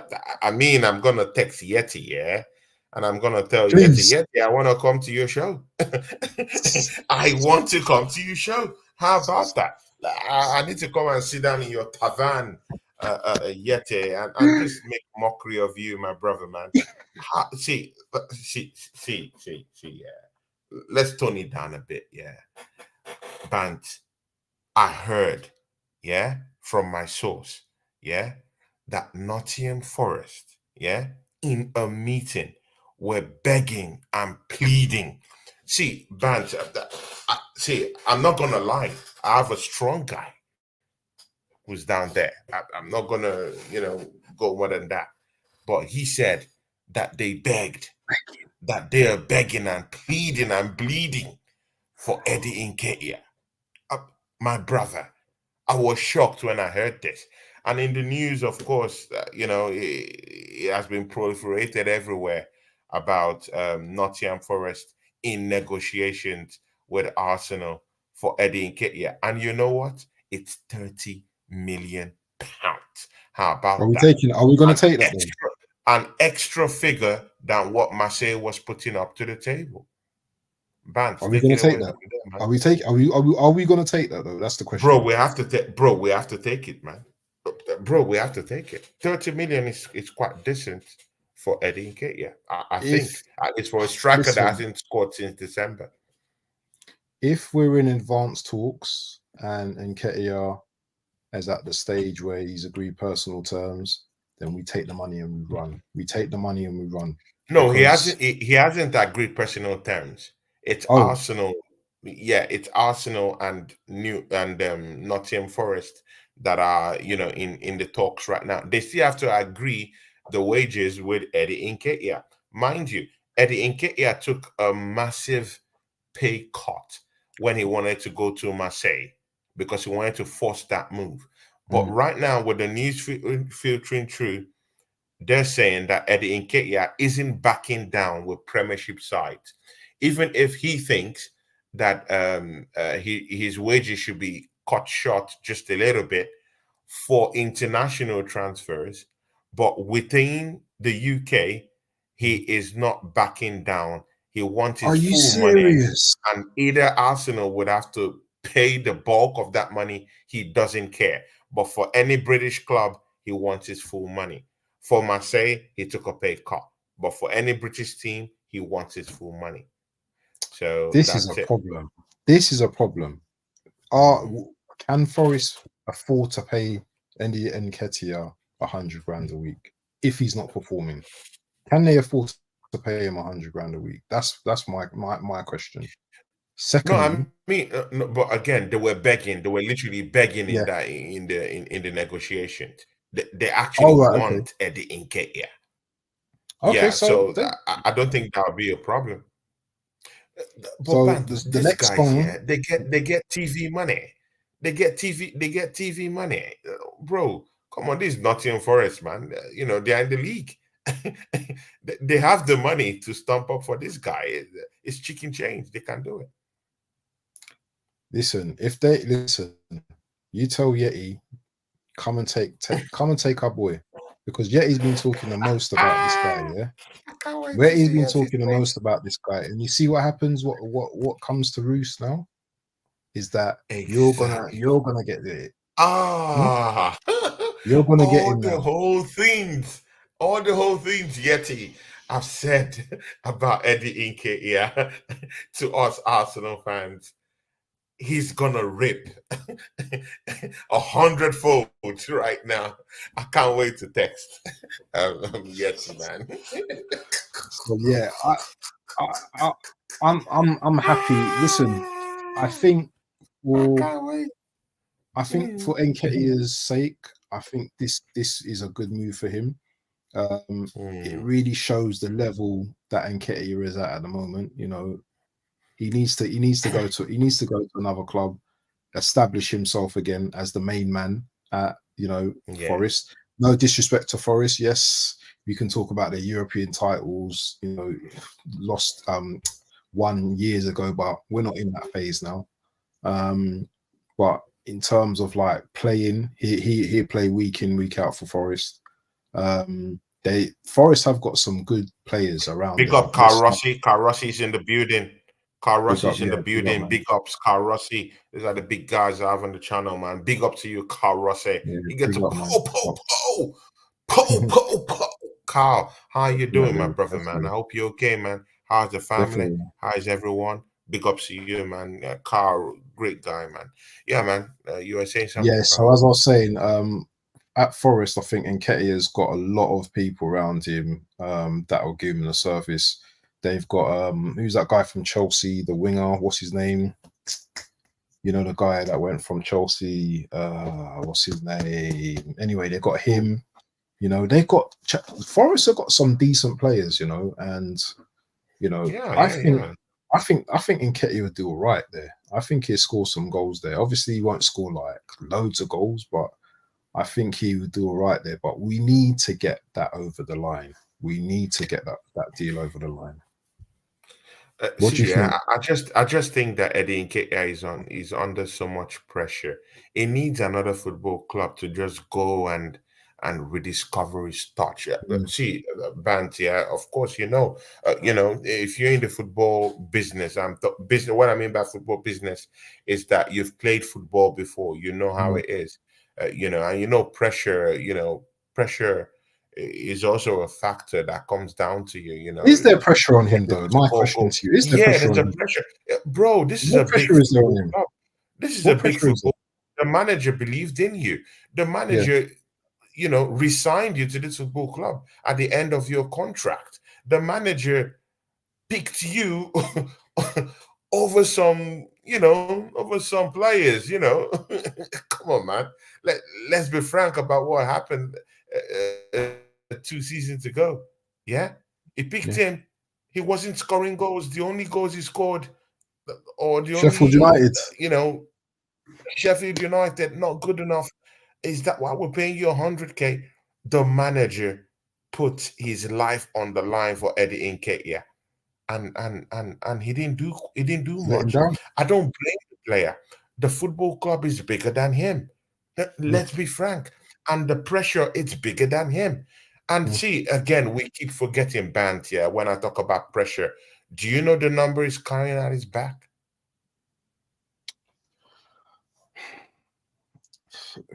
I mean, I'm gonna text Yeti, yeah, and I'm gonna tell Yeti, Please. Yeti, I want to come to your show. I want to come to your show. How about that? I need to come and sit down in your tavern, Yeti, and just make mockery of you, my brother, man. See. Yeah. Let's tone it down a bit. Yeah, Bant. I heard, yeah, from my source, yeah, that Nottingham Forest, yeah, in a meeting, were begging and pleading. See, Bant. See, I'm not gonna lie. I have a strong guy who's down there. I'm not gonna, go more than that. But he said that they begged, that they are begging and pleading and bleeding for Eddie Nketiah. Uh, my brother, I was shocked when I heard this. And in the news, of course, it has been proliferated everywhere about Nottingham Forest in negotiations with Arsenal for Eddie Nketiah. And you know what? It's 30 million pounds. How about that? Are we gonna An take that then? extra, an extra figure than what Marseille was putting up to the table. Bant, Are we take gonna it away take that? from there, man. Are we gonna take that though? That's the Bro, question. we have to take. Bro, we have to take it, man. Bro, we have to take it. 30 million is quite decent for Eddie Nketiah. I think If it's for a striker that Listen, hasn't scored since December. if we're in advanced talks and Nketiah is at the stage where he's agreed personal terms, then we take the money and we run. We take the money and we run. No, he Because hasn't. He hasn't agreed personal terms. It's oh, Arsenal. Yeah, it's Arsenal and Nottingham Forest that are in the talks right now. They still have to agree the wages with Eddie Nketiah. Mind you, Eddie Nketiah took a massive pay cut when he wanted to go to Marseille because he wanted to force that move. But mm, right now, with the news filtering through, they're saying that Eddie Nketiah isn't backing down with Premiership sides, even if he thinks that his wages should be cut short just a little bit for international transfers. But within the UK, he mm. is not backing down. He wants Are his you full money, serious? and either Arsenal would have to pay the bulk of that money. He doesn't care. But for any British club, he wants his full money. For Marseille, he took a pay cut. But for any British team, he wants his full money. So This is that's a it. problem. This is a problem. Can Forest afford to pay Nketiah 100 grand a week if he's not performing? Can they afford to pay him 100 grand a week? That's my question. No, I Secondly, mean, no, but again, they were begging. They were literally begging in yeah. that in the negotiations. They actually Oh right, okay, want Eddie Nketiah. okay. Yeah, So so I don't think that'll be a problem. But the, Bands, the these next guys, song, yeah, they get TV money. They get TV money. Bro, come on, this is Nottingham Forest, man. They're in the league. They have the money to stump up for this guy. It's chicken change. They can do it. listen. If they listen, you tell Yeti, come and take our boy, because Yeti's been talking the most about this guy. Ah, Yeah, I can't wait to Yeti's see been it. talking the most about this guy, and you see what happens. What comes to roost now is that Exactly. you're gonna get it. Hmm? Ah, You're gonna get all him the now. whole things, all the whole things Yeti I've said about Eddie Nketiah to us Arsenal fans, he's gonna rip 100-fold right now. I can't wait to text Yeti, man. So yeah, I, I I'm happy. Listen, I think I for can't wait. Mm. Nketiah's sake, I think this is a good move for him. It Mm. really shows the level that Nketiah is at the moment. You know, he needs to go to another club, establish himself again as the main man at Yeah, Forest. No disrespect to Forest, yes, we can talk about their European titles. Lost 1 years ago, but we're not in that phase now. Um, but in terms of like playing, he play week in week out for Forest. They Forest have got some good players around big there. up They've Carl lost Rossi. Carl Rossi's in the building. Carl Rossi's in the big up building. man, Big ups, Carl Rossi. These are the big guys I have on the channel, man. Big up to you, Carl Rossi. yeah, You get big to up man. po po po po po po. Carl, how you doing, my Definitely, brother, man? I definitely, hope you're okay, man. How's the family? definitely. How is everyone? Big ups to you, man. Carl, great guy, man. Yeah, man. You were saying Yeah, something, so Carl. as I was saying, at Forest, I think Nketiah's got a lot of people around him that will give him the service. They've got who's that guy from Chelsea, the winger? What's his name? You know, the guy that went from Chelsea. What's his name? Anyway, they got Who? him. They got Forest have got some decent players. And Yeah, I yeah, think yeah. Nketiah would do all right there. I think he'll score some goals there. Obviously, he won't score like loads of goals, but I think he would do all right there. But we need to get that over the line. We need to get that deal over the line. What do you See, yeah, think? I just think that Eddie Nketiah is under so much pressure. He needs another football club to just go and rediscover his touch. Yeah, Mm, see, Bant, yeah, of course, if you're in the football business, business. What I mean by football business is that you've played football before. You know how mm. it is. And pressure. Pressure is also a factor that comes down to you. Is there pressure on Let him the though? My ball question go. to you: Is there Yeah, pressure there's on a him? pressure. Bro, this is What a big pressure is there on football him? club. This is a What big pressure is there? football. The manager believed in you. The Yeah, manager, resigned you to this football club at the end of your contract. The manager picked you over some players. Come on, man. Let's be frank about what happened 2 seasons ago. Yeah? He picked yeah. him. He wasn't scoring goals. The only goals he scored, or the Sheffield only, United. Sheffield United, not good enough. Is that why we're paying you 100K? The manager put his life on the line for Eddie Nketiah, and he didn't do Let him much. down. I don't blame the player. The football club is bigger than him. Mm, Let's be frank. And the pressure, it's bigger than him. And mm. see, again, we keep forgetting Bant here when I talk about pressure. Do you know the number he's carrying at his back?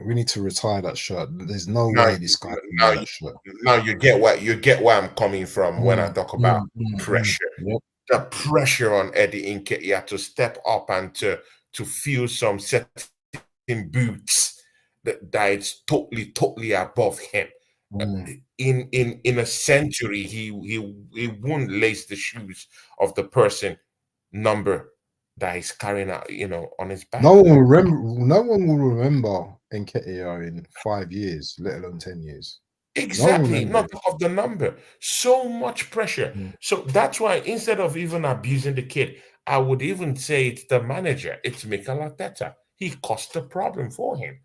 We need to retire that shirt. There's no Now, way this guy can now, wear that shirt. now you get where I'm coming from when I talk about pressure. Yep. The pressure on Eddie Nketiah to step up and to to feel some certain boots that it's totally above him. Uh, mm. in a century, he won't lace the shoes of the person number that he's carrying out, on his No back. one will remember. No one will remember Nketiah in 5 years, let alone 10 years. No one will Exactly, remember not him. of the number. So much pressure. Mm, So that's why instead of even abusing the kid, I would even say it's the manager. It's Mikel Arteta. He caused the problem for him.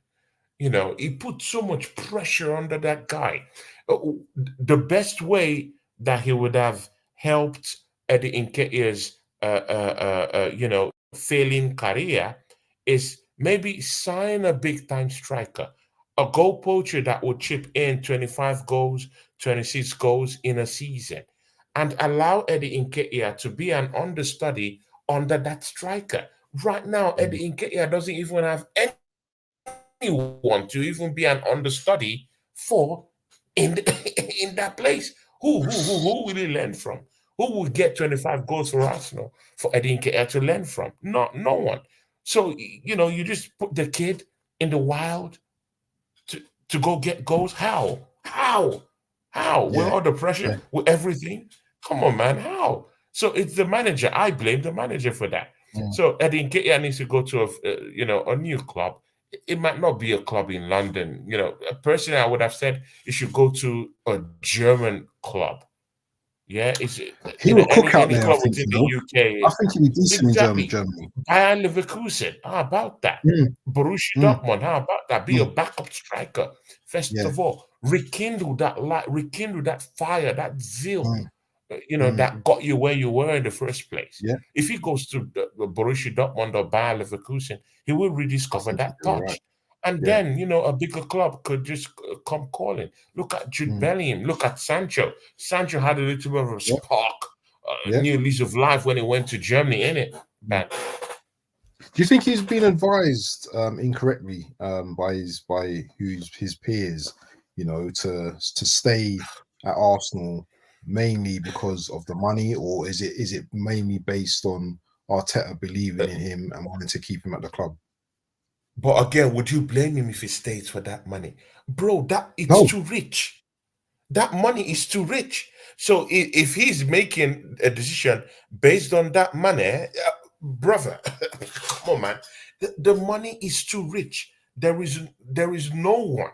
He put so much pressure under that guy. Uh, The best way that he would have helped Eddie Nketiah's, failing career is maybe sign a big time striker, a goal poacher that would chip in 25 goals, 26 goals in a season, and allow Eddie Nketiah to be an understudy under that striker. Right now, mm, Eddie Nketiah doesn't even have anyone to even be an understudy for in in that place. Who will he learn from? Who will get 25 goals for Arsenal for Eddie Nketiah to learn from? No one. So you just put the kid in the wild to go get goals. How with yeah, all the pressure, yeah. with everything? Come on, man. How? So it's the manager. I blame the manager for that. Mm. So Eddie Nketiah needs to go to a new club. It might not be a club in London. Personally, I would have said you should go to a German club. Yeah, it's He would any cook out there, I club think. within the I UK. think he'd be decent in Exactly. Germany. Bayern Leverkusen. How about that? Mm, Borussia mm, Dortmund. How about that? Be a mm. backup striker. First Yeah. of all, rekindle that light, rekindle that fire, that zeal, Mm, mm. that got you where you were in the first place. Yeah. If he goes to the Borussia Dortmund or Bayer Leverkusen, he will I rediscover think he'd that be all right. touch. And Yeah. then, a bigger club could just come calling. Look at Jude Mm, Bellingham. Look at Sancho. Sancho had a little bit of a yeah. spark, a Yeah. new lease of life when he went to Germany, innit? Mm. Man, Do you think he's been advised incorrectly by his peers, to stay at Arsenal mainly because of the money, or is it mainly based on Arteta believing in him and wanting to keep him at the club? but again, would you blame him if he stays for that money? Bro, that it's No. too rich. That money is too rich. So if he's making a decision based on that money, brother, come on, man. The money is too rich. There is no one,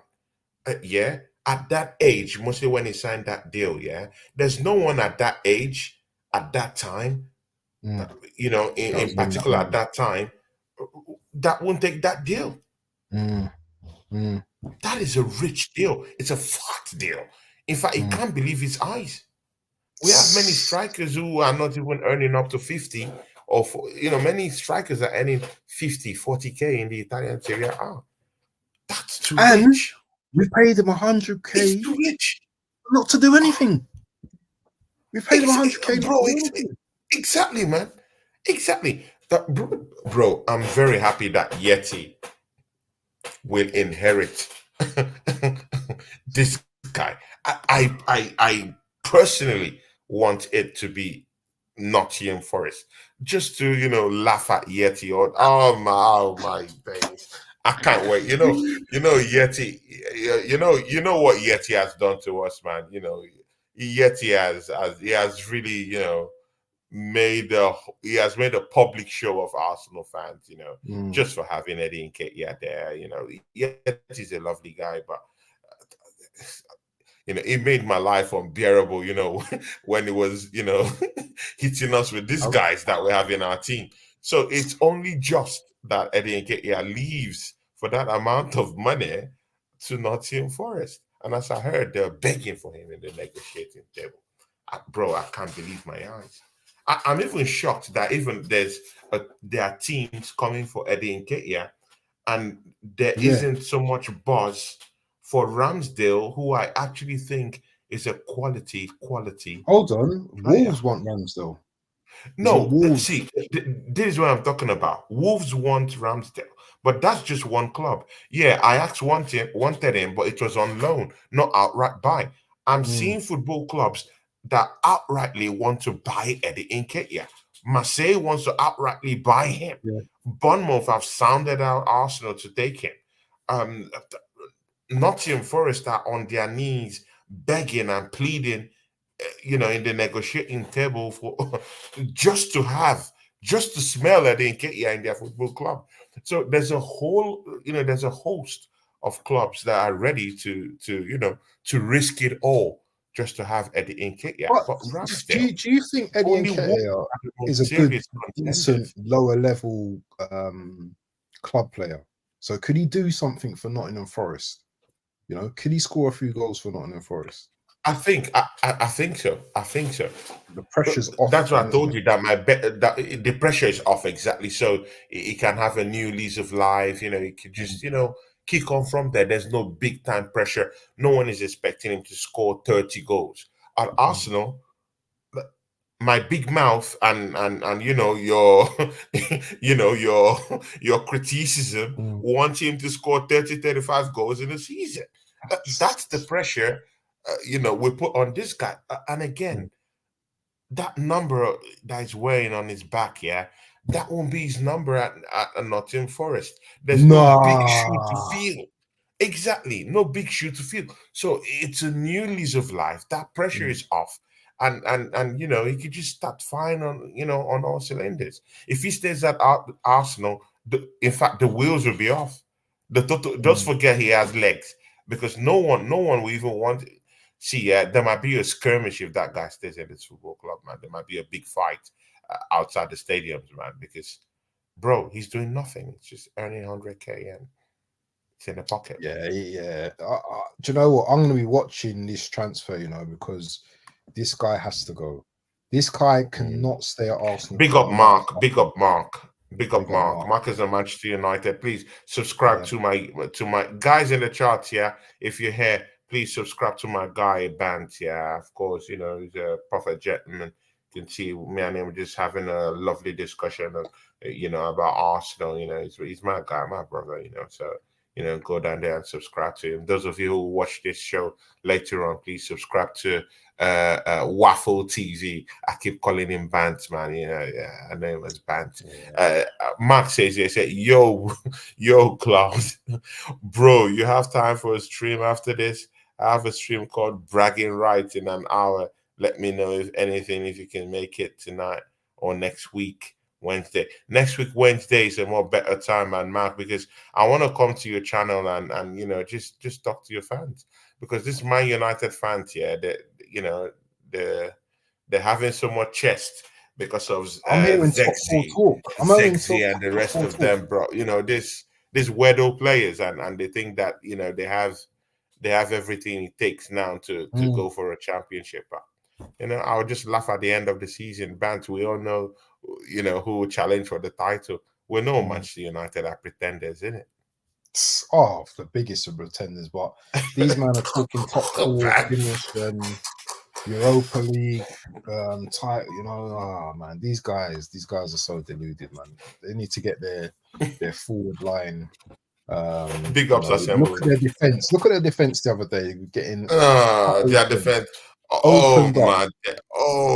yeah, at that age, mostly when he signed that deal, yeah. There's no one at that age, at that time, Mm. in, That in was in that particular at money. that time, that won't take that deal. Mm, mm, That is a rich deal. It's a fat deal. In fact, he mm. can't believe his eyes. We have many strikers who are not even earning up to 50 or many strikers are earning 50, 40K in the Italian Serie A. That's too And rich. we paid him It's 100K too rich. not to do anything. We paid him Ex- 100K not bro, to do anything. exactly, man. Exactly. Bro, I'm very happy that Yeti will inherit this guy. I personally want it to be Nottingham Forest, just to laugh at Yeti or oh my days. I can't wait. Yeti. You know what Yeti has done to us, man. Yeti has really made a he has made a public show of Arsenal fans, Mm. just for having Eddie Nketiah there. Yeti's a lovely guy, but it made my life unbearable, when it was, hitting us with these I, guys that we have in our team. So it's only just that Eddie Nketiah leaves for that amount of money to Nottingham Forest. And as I heard, they're begging for him in the negotiating table. Bro, I can't believe my eyes. I'm even shocked that even there are teams coming for Eddie Nketiah, and there yeah. isn't so much buzz for Ramsdale, who I actually think is a quality Hold on. player. Wolves want Ramsdale. Is what No, Wolves? see, this is what I'm talking about. Wolves want Ramsdale, but that's just one club. Yeah, Ajax wanted him, but it was on loan, not outright buy. I'm Mm, seeing football clubs that outrightly want to buy Eddie Nketiah. Marseille wants to outrightly buy him. Yeah. Bournemouth have sounded out Arsenal to take him. Um, Nottingham Forest are on their knees begging and pleading, in the negotiating table for just to have, just to smell at the Nketiah in their football club. So there's a host of clubs that are ready to risk it all just to have Eddie Nketiah. But But do Ramsdale, you think Eddie only one Nketiah of the is most a good, serious decent, contenders. lower level club player? So could he do something for Nottingham Forest? Could he score a few goals for Nottingham Forest? I think so. I think so. The pressure's off That's what then, I isn't told it? you, that that the pressure is off, exactly. So he can have a new lease of life. He can just Mm, kick on from there. There's no big time pressure. No one is expecting him to score 30 goals. At mm, Arsenal, my big mouth and your your criticism mm. want him to score 30-35 goals in a season. That's the pressure we put on this guy. And again, Mm. that number that is wearing on his back, yeah, that won't be his number at Nottingham Forest. There's no big shoe to Nah. fill. Exactly, no big shoe to fill. So it's a new lease of life. That pressure Mm, is off, and he could just start firing on all cylinders. If he stays at Arsenal, in fact, the wheels will be off. The total, just mm. forget he has legs, because no one will even want. See, there might be a skirmish if that guy stays in this football club, man. There might be a big fight outside the stadiums, man, because bro, he's doing nothing. It's just earning 100K and it's in the pocket. Yeah, yeah. Do you know what? I'm going to be watching this transfer, because this guy has to go. This guy Mm. cannot stay at Arsenal Big for up another Mark. Big couple. up Mark. Big up Big up, Mark. Mark. Mark is a Manchester United. Please subscribe Yeah. to my guys in the chat here. If you're here, please subscribe to my guy Bant. Yeah, of course. He's a perfect gentleman. You can see me and him just having a lovely discussion of, about Arsenal. He's my guy, my brother. So go down there and subscribe to him. Those of you who watch this show later on, please subscribe to Waffle TV. I keep calling him Bant, man. Yeah, I know him as Bant. Yeah. Mark says, he said, yo, yo, Cloud, bro, you have time for a stream after this? I have a stream called Bragging Rights in an hour. Let me know if you can make it tonight or next week. Wednesday. Next week, Wednesday is a more better time, man, Mark, because I want to come to your channel and just talk to your fans, because this Man United fans, yeah, that they're they're having so much chest because of I'm hearing top four talk. I'm hearing And the top rest four of talk. them, bro. This weirdo players, and they think that they have everything it takes now to Mm, go for a championship. I'll just laugh at the end of the season. Bant, we all know, who will challenge for the title. We know mm. Manchester United are pretenders, isn't it? Oh, the biggest of pretenders. But these men are talking top Oh, four man. finish and Europa League title. Oh man, these guys are so deluded, man. They need to get their forward line. Big ups Look assembled. at their defense. Look at their defense the other day, getting Their open, defense. Oh opened up, my,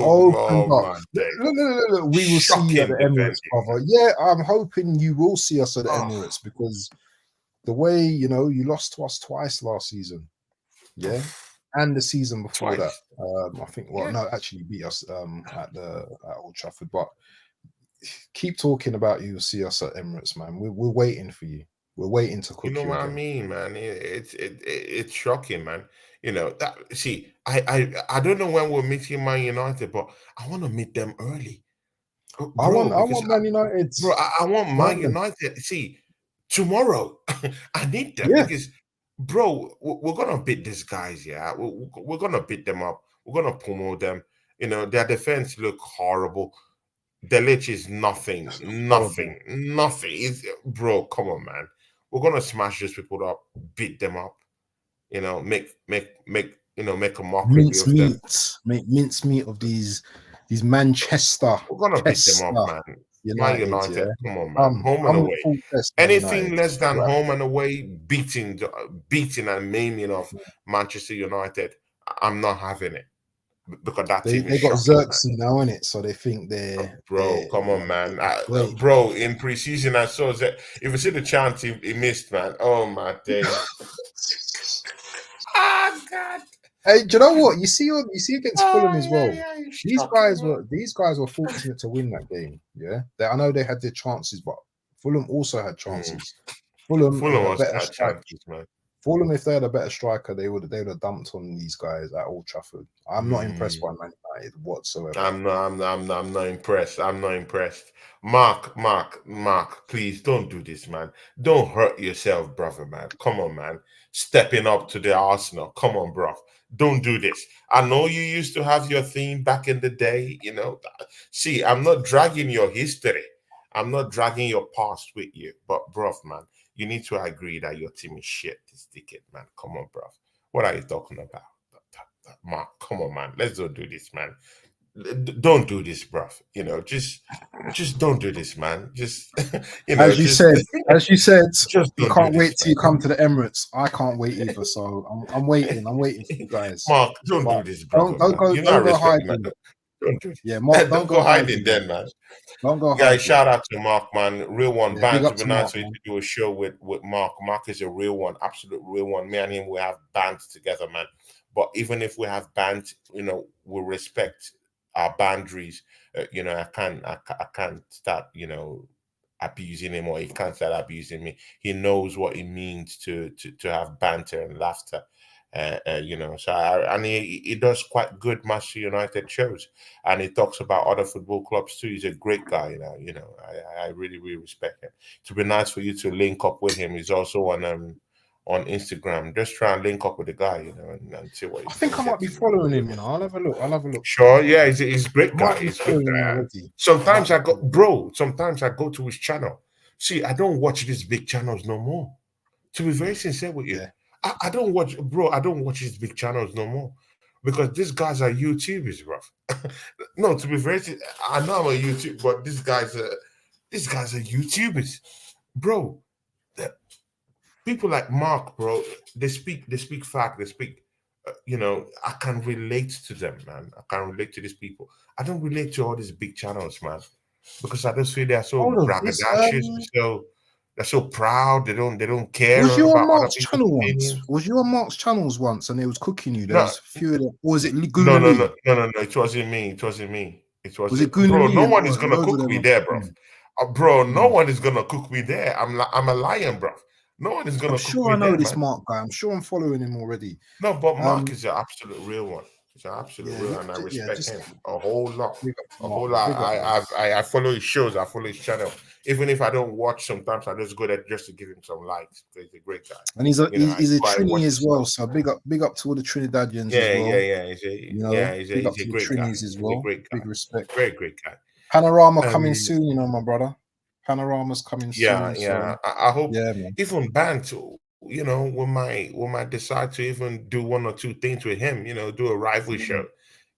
opened oh up. my Look, days. look, look, look, we will see you at Shocking the Emirates, defending. brother. Yeah, I'm hoping you will see us at the Oh, Emirates because the way you lost to us twice last season, yeah, and the season before that. twice. I think. Well, Yeah. no, actually beat us at Old Trafford. But keep talking about you will see us at Emirates, man. We're waiting for you. We're waiting to You cook know you what I again. mean, man? It's shocking, man. See, I don't know when we're meeting Man United, but I want to meet them early, I want bro. I Because want Man United. bro, I want I Man want them. United. See, tomorrow, I need them Yeah, because, bro, we're gonna beat these guys. Yeah, we're gonna beat them up. We're gonna pummel them. Their defense look horrible. Delic is nothing, horrible. nothing, nothing. Bro, come on, man. We're gonna smash these people up, beat them up. Make a mockery Mince of them. meat. Make mince meat of these Manchester We're gonna beat them up, Chester man. Man United. United, Yeah, come on, man. Home and I'm at away. full test Man Anything United. less than Right. home and away, beating and maiming of Manchester United, I'm not having it. because that They team is they got shocking, man. Xerxes now in it, so they think Bro, come on, man. great. Bro, in preseason, I saw that. If you see the chance he missed, man. Oh my days. Ah, God. Hey, do you know what? You see against Fulham Oh, as yeah, well. yeah. He's shocking, man. These guys were fortunate to win that game. Yeah, I know they had their chances, but Fulham also had Mm. chances. Fulham Fulham with a also better had strike. chances, man. Fulham, if they had a better striker, they would have dumped on these guys at Old Trafford. I'm not impressed Mm. by Man United whatsoever. I'm not impressed. I'm not impressed. Mark, please don't do this, man. Don't hurt yourself, brother, man. Come on, man. Stepping up to the Arsenal. Come on, bro. Don't do this. I know you used to have your theme back in the day, you know. See, I'm not dragging your history. I'm not dragging your past with you. But, bro, man, you need to agree that your team is shit this decade, man. Come on, bro. What are you talking about? Mark, come on, man. Let's don't do this, man. Don't do this, bruv. You know, just don't do this, man. Just you know, As you just said, as you said, just you don't do can't this, wait till man. you come to the Emirates. I can't wait either. So I'm waiting. I'm waiting for you guys. Mark, don't But do this, brother, man. You know I don't go respect you, man. hiding. Don't do Yeah, this. Mark, don't Don't go go hiding hiding, man. then, man. Don't go Guys, hiding. shout out to Mark, man. Real one. Yeah, big Band up to be to nice Mark, for you man. to do a show with Mark. Mark is a real one, absolute real one. Me and him, we have bands together, man. But even if we have bands, you know, we respect our boundaries. I can't start, abusing him, or he can't start abusing me. He knows what it means to have banter and laughter. And he does quite good Master United shows, and he talks about other football clubs too. He's a great guy, I really, really respect him. To be nice for you to link up with him. He's also on Instagram. Just try and link up with the guy, and see what I you think can I might get be to. following him. I'll have a look. I'll have a look. Sure, yeah, he's a great I guy. might be He's a good following him guy. already. I might Sometimes be I go, following him. bro. Sometimes I go to his channel. See, I don't watch these big channels no more. To be very sincere with you, Yeah. I don't watch, bro. I don't watch these big channels no more because these guys are YouTubers, bro. No, to be very, I know I'm a YouTube, but these guys are YouTubers, bro. The- People like Mark, bro. They speak fact. They speak. I can relate to them, man. I can relate to these people. I don't relate to all these big channels, man, because I just feel they're so Hold on. Is braggadocious. They're so proud. They don't care was you on about other Mark's people's channel once? opinions. Was you on Mark's channels once and they was cooking you? There No, was a few of them. Or was it no, Guna no, no, Lee? no, no, no. It wasn't me. It wasn't me. It Was wasn't, it Guna bro. Lee No and one is gonna loads of cook them me were there, bro. cooking Bro, you? no one is gonna cook me there. I'm a lion, bro. No one is I'm gonna cook sure me I know there, this man. Mark guy. I'm sure I'm following him already. No, but Mark Um, is an absolute real one. He's an absolute yeah, real, and I yeah, respect just him a whole lot. big up to A Mark, whole man. lot. Big up, man. I follow his shows. I follow his channel. Even if I don't watch, sometimes I just go there just to give him some likes. Because he's a great guy. And I he's a go, I Trini watch as his stuff. well. So big up to all the Trinidadians as Yeah, yeah, well. yeah. You know, big up He's a to the great guy. Trinis as He's a well. great guy. Big respect. Very great guy. Panorama coming Um, soon, you know, my brother. Panorama's coming yeah, soon. yeah. So I hope yeah, man. even Bant, we might decide to even do one or two things with him. Do a rival show.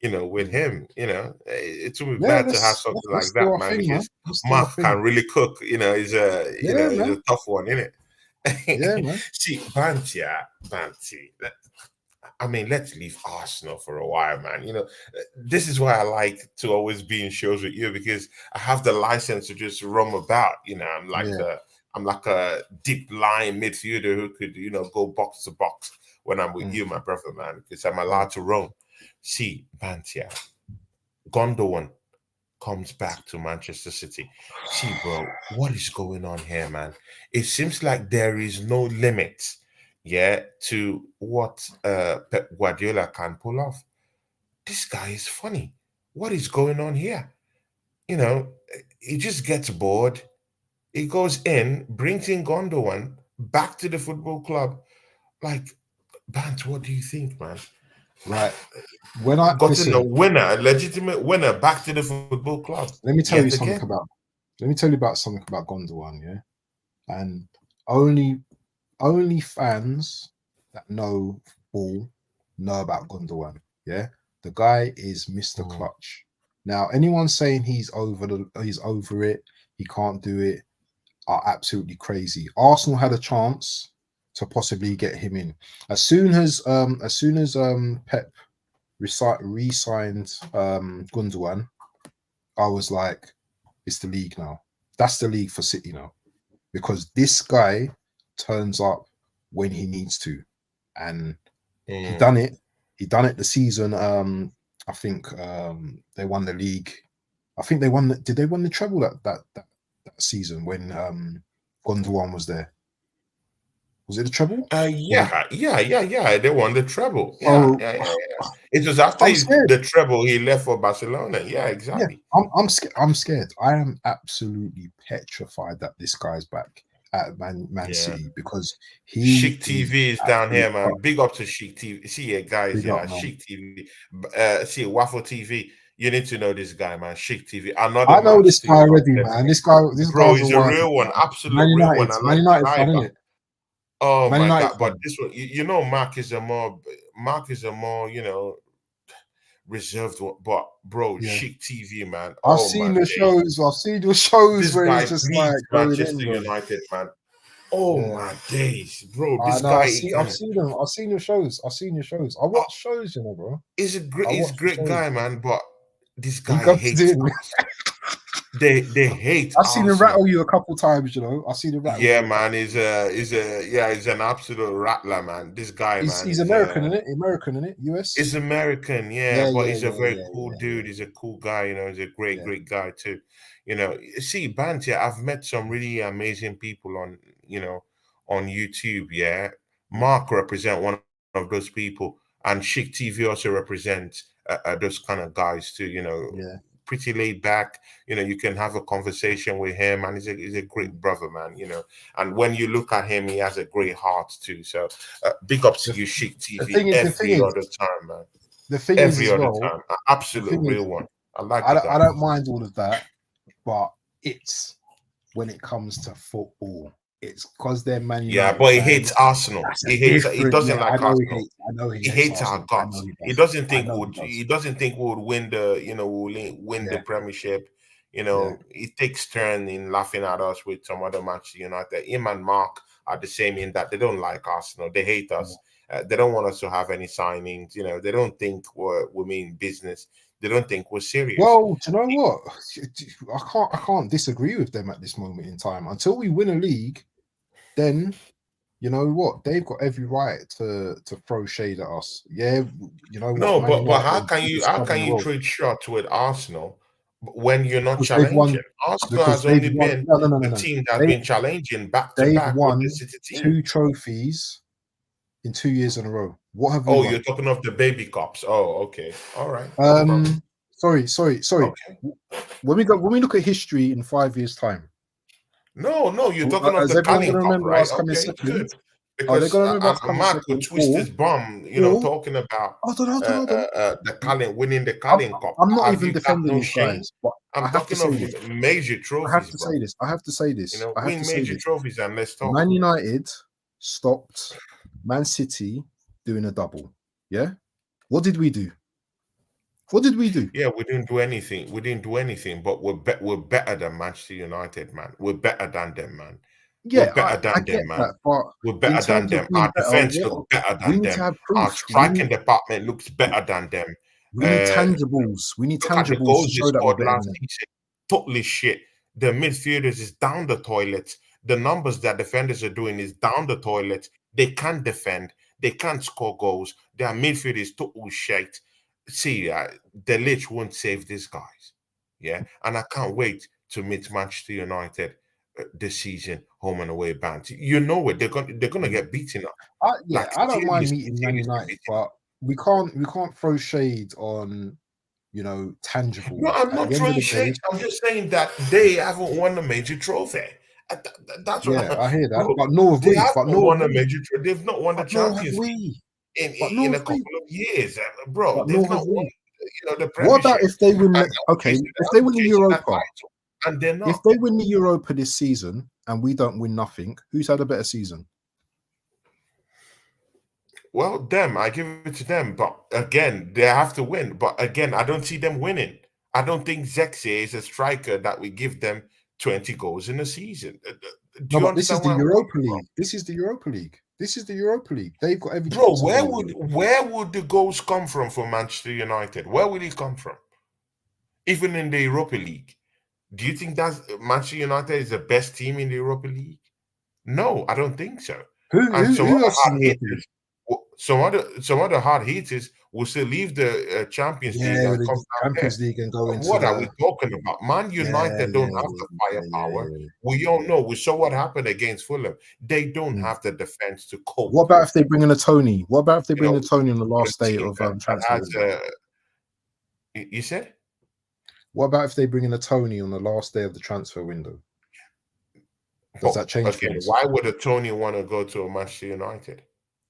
Mm, With mm. him. It would be Yeah, bad to have something let's like do that, our man, thing, man. because Let's do our Mark thing. can really cook. Yeah, He's man. a tough one, isn't Yeah, it? man. See, Banty. I mean, let's leave Arsenal for a while, man. This is why I like to always be in shows with you, because I have the license to just roam about. Yeah. I'm like a deep line midfielder who could, go box to box when I'm with Mm, you, my brother, man, because I'm mm. allowed to roam. See, Bantia, Gondowan comes back to Manchester City. See, bro, what is going on here, man? It seems like there is no limit, yeah, to what Pep Guardiola can pull off. This guy is funny. What is going on here? You know, he just gets bored. He goes in, brings in Gondowan back to the football club. Like, Bant, what do you think, man? Right. When I Gotten a listen, winner, a legitimate winner, back to the football club let me tell yet you again. something about something about Gondwan, yeah. And only only fans that know football know about Gondwan. Yeah, the guy is Mr. Mm. Clutch. Now, anyone saying he's over it, he can't do it, are absolutely crazy. Arsenal had a chance to possibly get him in as soon as Pep re-signed Gundogan, I was like, it's the league now. That's the league for City now, because this guy turns up when he needs to, and he Mm. done it. He done it the season. I think they won the league. I think they won. Did they win the treble that season when Gundogan was there? Was it the treble? Or Yeah. They won the treble. Yeah, so yeah, yeah, yeah. It was after I'm scared. the treble he left for Barcelona. Yeah, Yeah, exactly. I'm scared. I'm scared. I am absolutely petrified that this guy's back at Man Yeah. City, because he Chic is TV is down absolute here, man. Big up to Chic TV. See, yeah, guys, big up, yeah, man. Chic TV. See, Waffle TV. You need to know this guy, man. Chic TV. Another I know match this to guy already, United, man. man. This Bro, guy's a he's a wild real one, man. absolute real one. I Man like the United guy fan, back. innit? Oh Man my United god! But fan. this one, you know, Mark is a more, reserved one. But bro, Yeah. Chic TV, man. I've Oh seen my the days. shows. I've seen your shows This where he's guy just like bleeds going Manchester in, bro. United, man. Oh Yeah. my days, bro. I This know. guy, I've seen them. I've seen your shows. I've seen your shows. I uh, watch shows, bro. I he's a watch the great shows. guy, man. But this He guy goes hates in. us. They hate I've seen him Arsenal. rattle you a couple times. I've seen him rattle Yeah, you a man. couple. He's an absolute rattler, man. This guy, man, He's is American, isn't it? American, isn't it? US. He's American, yeah, Yeah, but yeah, he's a yeah, very yeah, cool yeah, dude. He's a cool guy, he's a great, yeah, great guy too. See, Bantia, I've met some really amazing people on YouTube, yeah. Mark represent one of those people, and Chic TV also represents those kind of guys too, yeah, pretty laid back. You can have a conversation with him, and he's a yeah. great brother, man, and when you look at him, he has a great heart too. So big ups to The, you, Chic the TV, thing is, every other time, man. the thing is Every as other well. time. An The absolute thing real is, one. I like the I guy. don't mind all of that, but it's when it comes to football, it's because they're Man Yeah, United but he hates fans. Arsenal. That's a He different. doesn't Yeah, I like know he Arsenal. hates. I know he He hates hates our Arsenal. I know guts. he He does. doesn't I think know he would does. he doesn't think we would win the win the Yeah, Premiership. yeah, He takes turn in laughing at us with some other Manchester United. Him and Mark are the same in that they don't like Arsenal. They hate yeah. us. They don't want us to have any signings. They don't think we mean business. They don't think we're serious. Well, do you know what? I can't disagree with them at this moment in time. Until we win a league, then you know what? They've got every right to throw shade at us. Yeah, you know what? No, Man but United how are the can you biggest how club in can the you world, trade shots with Arsenal when you're not because they've challenging? won. Arsenal Because has they've only won. been No, no, no, no, a no. team that's They been challenging back to they've back with the won City team. 2 trophies in 2 years in a row. What have we Oh, you're won? talking of the baby cups. Oh, okay. All right. No problem. Um, sorry. Okay. When we look at history in 5 years' time, No, you're talking of is the everyone going Carling to Cup, remember right? us coming Okay, good. second? Are they Because going to remember us and coming Mark would second? twist his bum, Or talking about hold on. the Carling winning the I'm, Carling Cup. I'm not Have even you got defending no these shame? guys, but I I'm have to talking say of this. major I have trophies, to bro. say this. I have to say this. I have Win to say major this. trophies and let's talk. Man United stopped Man City doing a double. Yeah. What did we do? What did we do? Yeah, we didn't do anything. We didn't do anything, but we're better than Manchester United, man. We're better than them, man. We're Yeah, better I than get them, man. that, but We're in better than terms of them. being Our better, defense what looks better we than need to them. have Our proof. striking department looks better than them. We need Uh, tangibles. We need Look at the tangibles to goals they show that we're scored better than last them. season. Totally shit. The midfielders is down the toilet. The numbers that defenders are doing is down the toilet. They can't defend. They can't score goals. Their midfield is total shit. See, the Lich won't save these guys. Yeah, and I can't wait to meet Manchester United this season, home and away band. You know it. They're gonna get beaten up. Like I don't mind seriously, meeting Man seriously United, beaten up. but we can't throw shade on No, tangibles. I'm At not the end of throwing the day, shade. I'm just saying that they haven't won a major trophy. That's what, yeah, I hear that, bro. but nor have They we. haven't won a major trophy. They've not won the But nor have Champions League we. in But nor in a have we. couple of years, bro. But They've nor not have won, we. the What about Premiership, if they win? and Okay, if they they will be win the chasing that Europa, title, and they're if not. they win the Europa this season and we don't win nothing, who's had a better season? Well, them, I give it to them, but again, they have to win. But again, I don't see them winning. I don't think Zexe is a striker that we give them 20 goals in a season. Do No, you but this is understand the where I'm Europa coming from? League. This is the Europa League. This is the Europa League. They've got every Bro, chance of winning it. where would the goals come from for Manchester United? Where would it come from? Even in the Europa League. Do you think that Manchester United is the best team in the Europa League? No, I don't think so. Who And who, some who other else is hard in the Europa League? hitters, some other hard hitters will still leave the Champions League Yeah, and come the down there. Champions League and go into What are we the talking about? Man yeah, United don't yeah, have the yeah, yeah, firepower. yeah. We all know. We saw what happened against Fulham. They don't Mm. have the defense to What cope about with, if they bring in a Tony? What about if they you bring in know, a Tony on the with a last day team of that transfer has window? you said? What about if they bring in a Tony on the last day of the transfer window? Does that change Again, things? why would a Tony want to go to Manchester United?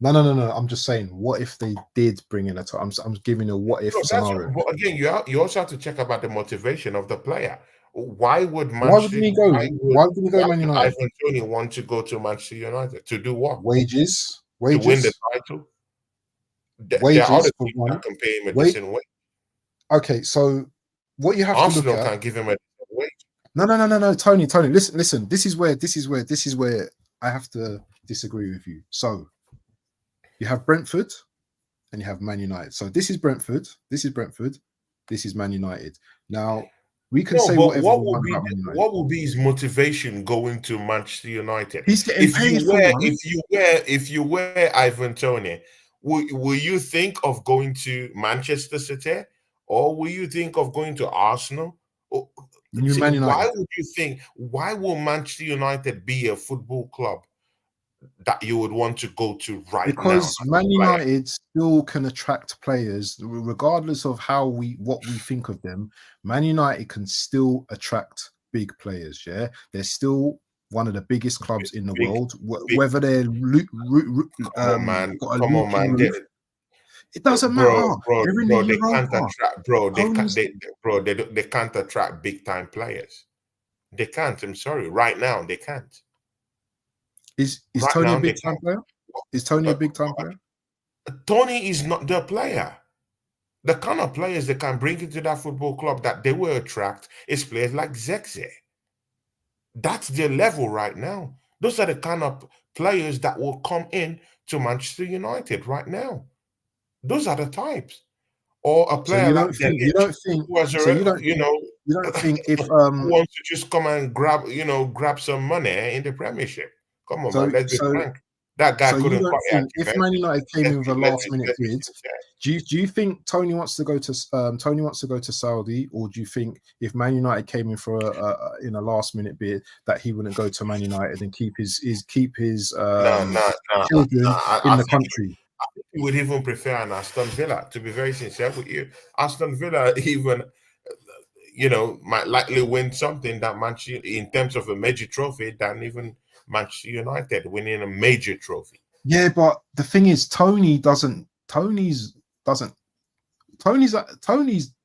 No. I'm just saying, what if they did bring in a Tony? I'm giving a what if No, that's scenario. but again, you also have to check about the motivation of the player. Why would Why wouldn't Manchester? he go? Why wouldn't he go Why Man would United? Ivan Tony want to go to Manchester United to do what? Wages, To win the wages, title? There are other wages for teams one. that can pay him a Wait, decent wage. okay, so what you have to look Arsenal at. can't give him a decent wage. No, Tony, listen. This is where I have to disagree with you. So you have Brentford and you have Man United. So this is Brentford, this is Man United. Now we can No, say but whatever we want about Man United. what will be his motivation going to Manchester United? He's getting paid for one. If you were Ivan Tony, will you think of going to Manchester City, or will you think of going to Arsenal? Or, New see, Man United. why will Manchester United be a football club that you would want to go to right now Because as Man a player? United still can attract players, regardless of what we think of them. Man United can still attract big players. Yeah, they're still one of the biggest clubs in the Big, world. big, Whether they're got a come on, leaking man. roof, it doesn't Bro, matter. They're in the they can't Europa. attract, bro. Tony's They can't attract big time players. They can't. I'm sorry. Right now, they can't. is Right Tony a now, big they time can't. player? Is Tony a Uh, big time player? Tony is not the player. The kind of players they can bring into that football club that they will attract is players like Zexe. That's their level right now. Those are the kind of players that will come in to Manchester United right now. Those are the types. Or a So player like you Delic, don't think who has so a, you don't think if who wants to just come and grab some money in the Premiership. Come on, so man. Let's be so frank. That guy So you couldn't don't quite think if achieve Man anything. United came in with a last minute Let's be bid, sincere. do you think Tony wants to go to Saudi, or do you think if Man United came in for in a last minute bid that he wouldn't go to Man United and keep his No, no, no, no. children in the country? I think he would even prefer an Aston Villa. To be very sincere with you, Aston Villa even might likely win something that Manchester in terms of a major trophy than even Manchester United winning a major trophy. Yeah, but the thing is, doesn't Tony's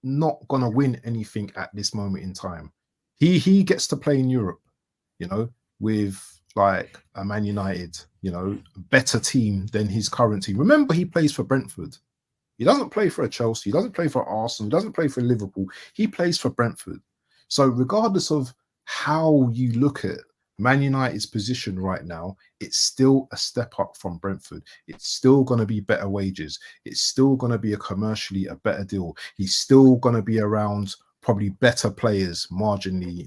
not gonna win anything at this moment in time. He gets to play in Europe, with like a Man United, better team than his current team. Remember, he plays for Brentford. He doesn't play for a Chelsea. He doesn't play for Arsenal. He doesn't play for Liverpool. He plays for Brentford. So regardless of how you look at Man United's position right now, it's still a step up from Brentford. It's still going to be better wages. It's still going to be a commercially a better deal. He's still going to be around probably better players marginally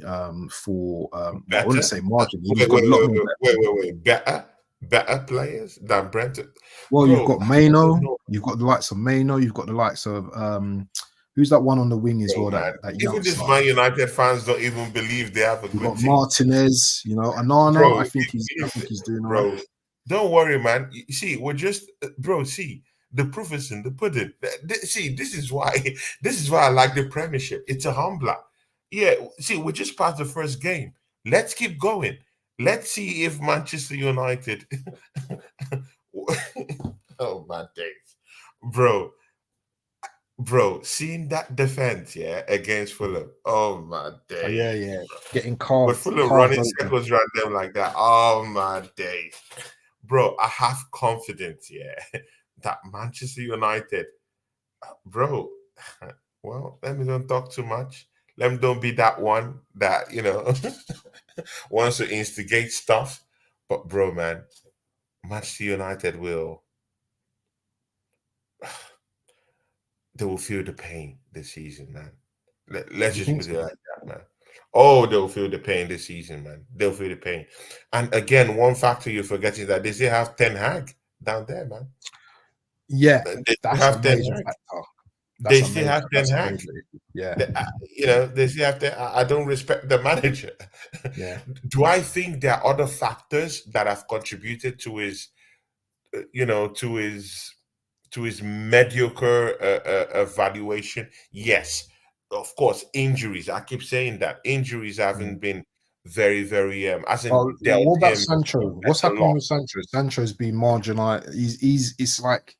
for well, I wouldn't Better? say marginally. He's Wait, got wait, a lot wait, more wait, better. wait. Better players than Brentford, Well, you've bro. got I don't Merino, know, you've got the likes of Merino, you've got the likes of who's that one on the wing as bro, well, man. that Even youngster. these Man United fans don't even believe they have a You've good got team, Martinez, Anana. bro. I think he's doing all right. Bro, don't worry, man. You see, we're just, bro. See, the proof is in the pudding. See, this is why this is why I like the Premiership. It's a humbler. Yeah. See, we're just past the first game. Let's keep going. Let's see if Manchester United. Oh my days, bro. Bro, seeing that defense, yeah, against Fulham. Oh my Oh days. yeah. Getting With carved Fulham carved running open. circles around them like that. Oh my days. Bro, I have confidence, yeah, that Manchester United, bro, well, let me don't talk too much. Let me don't be that one that, wants to instigate stuff. But bro, man, Manchester United will they will feel the pain this season, man. Let's You just think put so? it like that, man. Oh, they'll feel the pain this season, man. They'll feel the pain. And again, one factor you're forgetting is that they still have Ten Hag down there, man. Yeah, They still that's a have Ten major Hag. factor. They still have Ten That's a Hag. major issue. Yeah, They still have to. I don't respect the manager. yeah. Do I think there are other factors that have contributed to his, to his mediocre evaluation? Yes, of course. Injuries. I keep saying that injuries haven't Mm. been very, very Oh, hasn't dealt what about him Sancho? a What's better happening lot. with Sancho? Sancho's been marginalized. It's like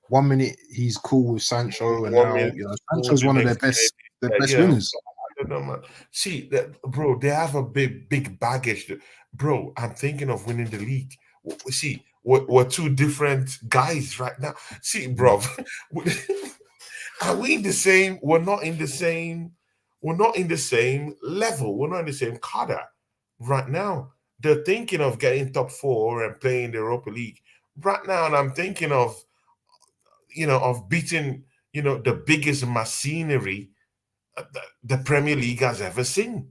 1 minute he's cool with Sancho, and 1 minute now is cool, Sancho's the one of next minute, their best yeah. wingers. I don't know, man. See, bro, they have a big baggage. Bro, I'm thinking of winning the league. See, we're two different guys right now. See, Mm. bro, are we in the same? We're not in the same. We're not in the same level. We're not in the same cadre right now. They're thinking of getting top four and playing the Europa League right now, and I'm thinking of beating the biggest machinery the Premier League has ever seen.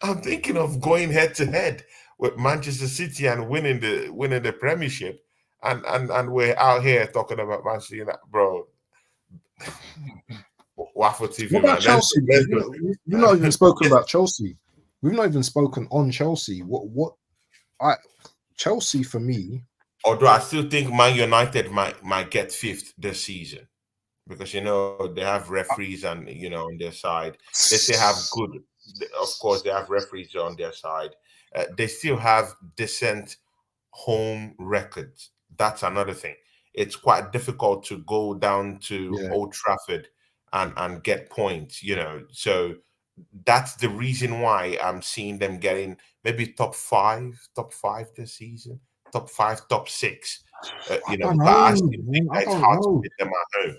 I'm thinking of going head to head with Manchester City and winning the Premiership, and we're out here talking about Manchester United, bro. Waffle What TV, about man. Chelsea? Let's go, We've not even spoken man. about Chelsea. We've not even spoken on Chelsea. I Chelsea for me? Although I still think Man United might get fifth this season because they have referees and on their side. They still have good. Of course, they have referees on their side. They still have decent home records. That's another thing. It's quite difficult to go down to Yeah, Old Trafford and get points. So that's the reason why I'm seeing them getting maybe top five this season, top five, top six. I don't Because I know, still think man. I that it's don't hard to know. beat them at home.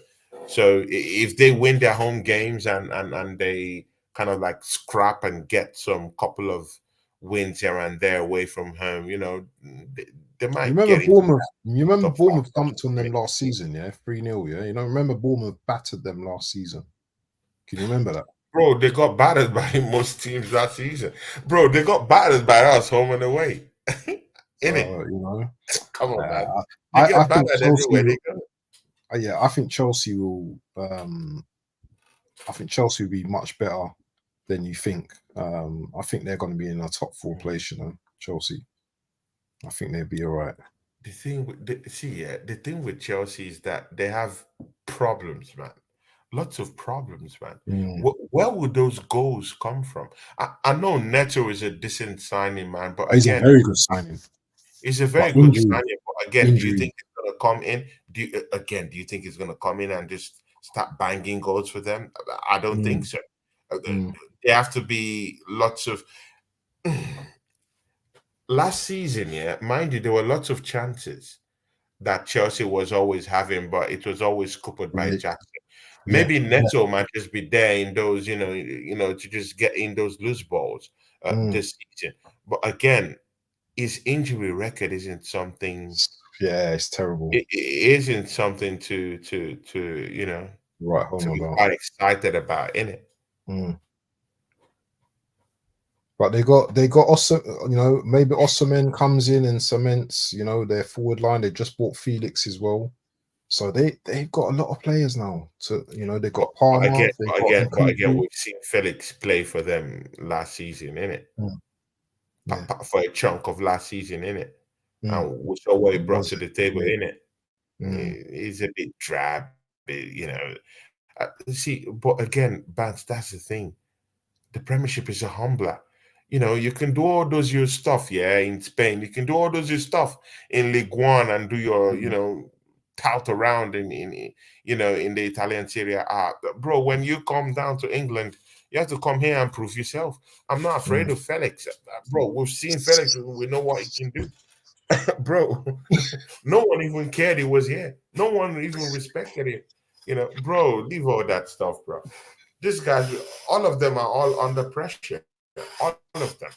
So if they win their home games and they kind of like scrap and get some couple of wins here and there away from home, they might get into You remember top five, Bournemouth top thumped six. on them last season, yeah, 3-0, yeah. Remember Bournemouth battered them last season. Can you remember that? Bro, they got battered by most teams last season. Bro, they got battered by us home and away. In it. So Come on, man. uh, They I get think battered Chelsea everywhere they will. go. Yeah, I think Chelsea will. I think Chelsea will be much better than you think. I think they're going to be in a top four place. Chelsea. I think they'll be all right. The thing with the thing with Chelsea is that they have problems, man. Lots of problems, man. Mm. Where would those goals come from? I know Neto is a decent signing, man, but He's a again, very good signing, it's a but very good signing. But again, do you injury. think it's gonna come in? Do you think it's gonna come in and just start banging goals for them? I don't think Mm, so. Uh, uh, mm, There have to be lots of last season, yeah. Mind you, there were lots of chances that Chelsea was always having, but it was always scuppered by yeah, Jackson. yeah, Maybe yeah. Neto might just be there in those, to just get in those loose balls Mm. this season. But again, his injury record isn't something. Yeah, it's terrible. It isn't something Right to home be about. quite excited about, in it. Mm. But they got also maybe Osimhen comes in and cements their forward line. They just bought Felix as well, so they've got a lot of players now. They But, got but Palmer, again, they but got again, but again, Nketiah. we've seen Felix play for them last season, in it, Mm, yeah, for a chunk of last season, in it. mm, And we saw what he it brought was to the table, yeah, in it. mm, He's a bit drab, see, but again, Bance, that's the thing. The Premiership is a humbler. You can do all those your stuff, yeah, in Spain. You can do all those your stuff in Ligue 1 and do your, mm, tout around in the Italian Serie A. Bro, when you come down to England, you have to come here and prove yourself. I'm not afraid mm. of Felix. Bro, we've seen Felix. We know what he can do. Bro, no one even cared he was here. No one even respected him. Bro, leave all that stuff, bro. These guys, all of them are all under pressure. All of them.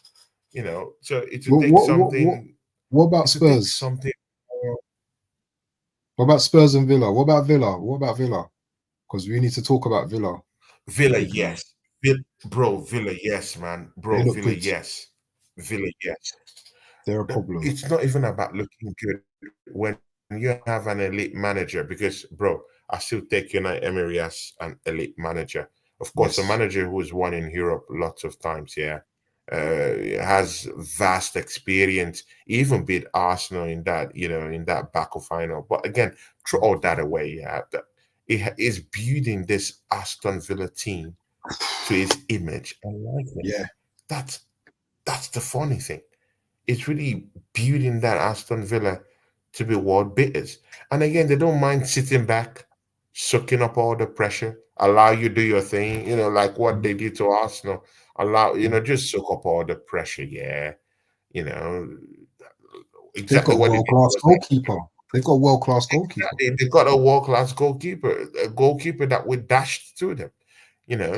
So it would take What something. What about It's a bit Spurs? something. What about Spurs and Villa? What about Villa? What about Villa? Because we need to talk about Villa, Villa, big man. yes. Bro, Villa, yes, man. They Bro, look Villa, good. yes. Villa, yes. They're a problem. It's not even about looking good when you have an elite manager because, bro, I still take Unai Emery as an elite manager. Of course, a Yes. manager who has won in Europe lots of times, yeah, has vast experience. He even beat Arsenal in that, in that battle final. But again, throw all that away, yeah. He is building this Aston Villa team to his image and likeness. Yeah. That's that's the funny thing. It's really building that Aston Villa to be world beaters. And again, they don't mind sitting back, soaking up all the pressure, allow you do your thing, like what Mm, they did to Arsenal. Allow, mm. just soak up all the pressure, yeah. You know, They've exactly got what they world did class to us. goalkeeper. They've got world class goalkeeper. Exactly. They got a world class goalkeeper, a goalkeeper that we dashed through them, you know,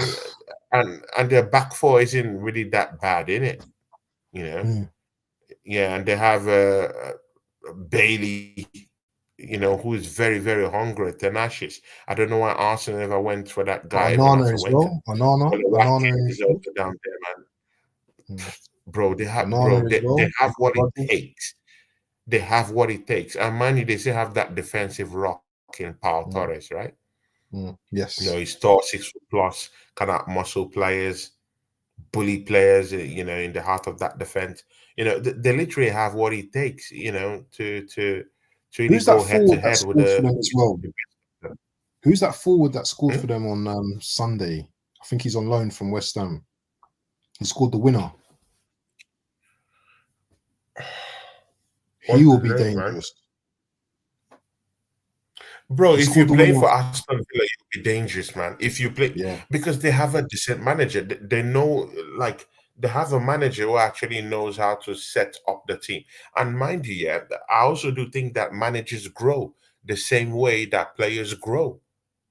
and their back four isn't really that bad, in it, you know. Mm. Yeah, and they have Bailey, who is very, very hungry, tenacious. I don't know why Arsenal never went for that guy, even Onana after as winter. well. Onana. But the Onana Watkins in is midfield. also down there, man. Mm. Bro, they have, Onana as they well. have They've got what it Rodgers. takes. They have what it takes. And mind you, they still have that defensive rock in Paul Torres, Mm. right? Mm. Yes. He's tall, 6 foot plus, kind of muscle players, bully players, in the heart of that defense. They literally have what it takes, to really Who's that go head to forward that head with scored for the them as well? with the best. Who's that forward that scored Hmm? for them on Sunday? I think he's on loan from West Ham. He scored the winner. He What's will his be name, man? dangerous. Bro, He if you scored the play winner. for Aston Villa, you'll be dangerous, man. If you play, Yeah. because they have a decent manager. They know, like, they have a manager who actually knows how to set up the team. And mind you, yeah, I also do think that managers grow the same way that players grow.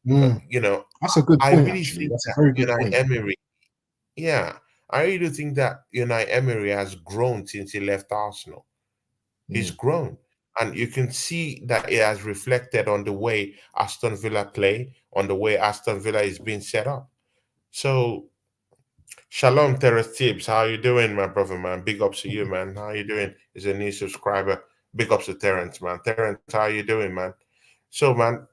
Mm. You know, That's a good I point, really actually. think That's a that very good Unai point. Emery, yeah, I really do think that Unai Emery has grown since he left Arsenal. He's Mm. grown. And you can see that it has reflected on the way Aston Villa play, on the way Aston Villa is being set up. So, Shalom Terrace Tibbs, how you doing, my brother, man? Big ups to you, man. How you doing? Is a new subscriber. Big ups to Terrence, man. Terrence, how you doing, man? So, man,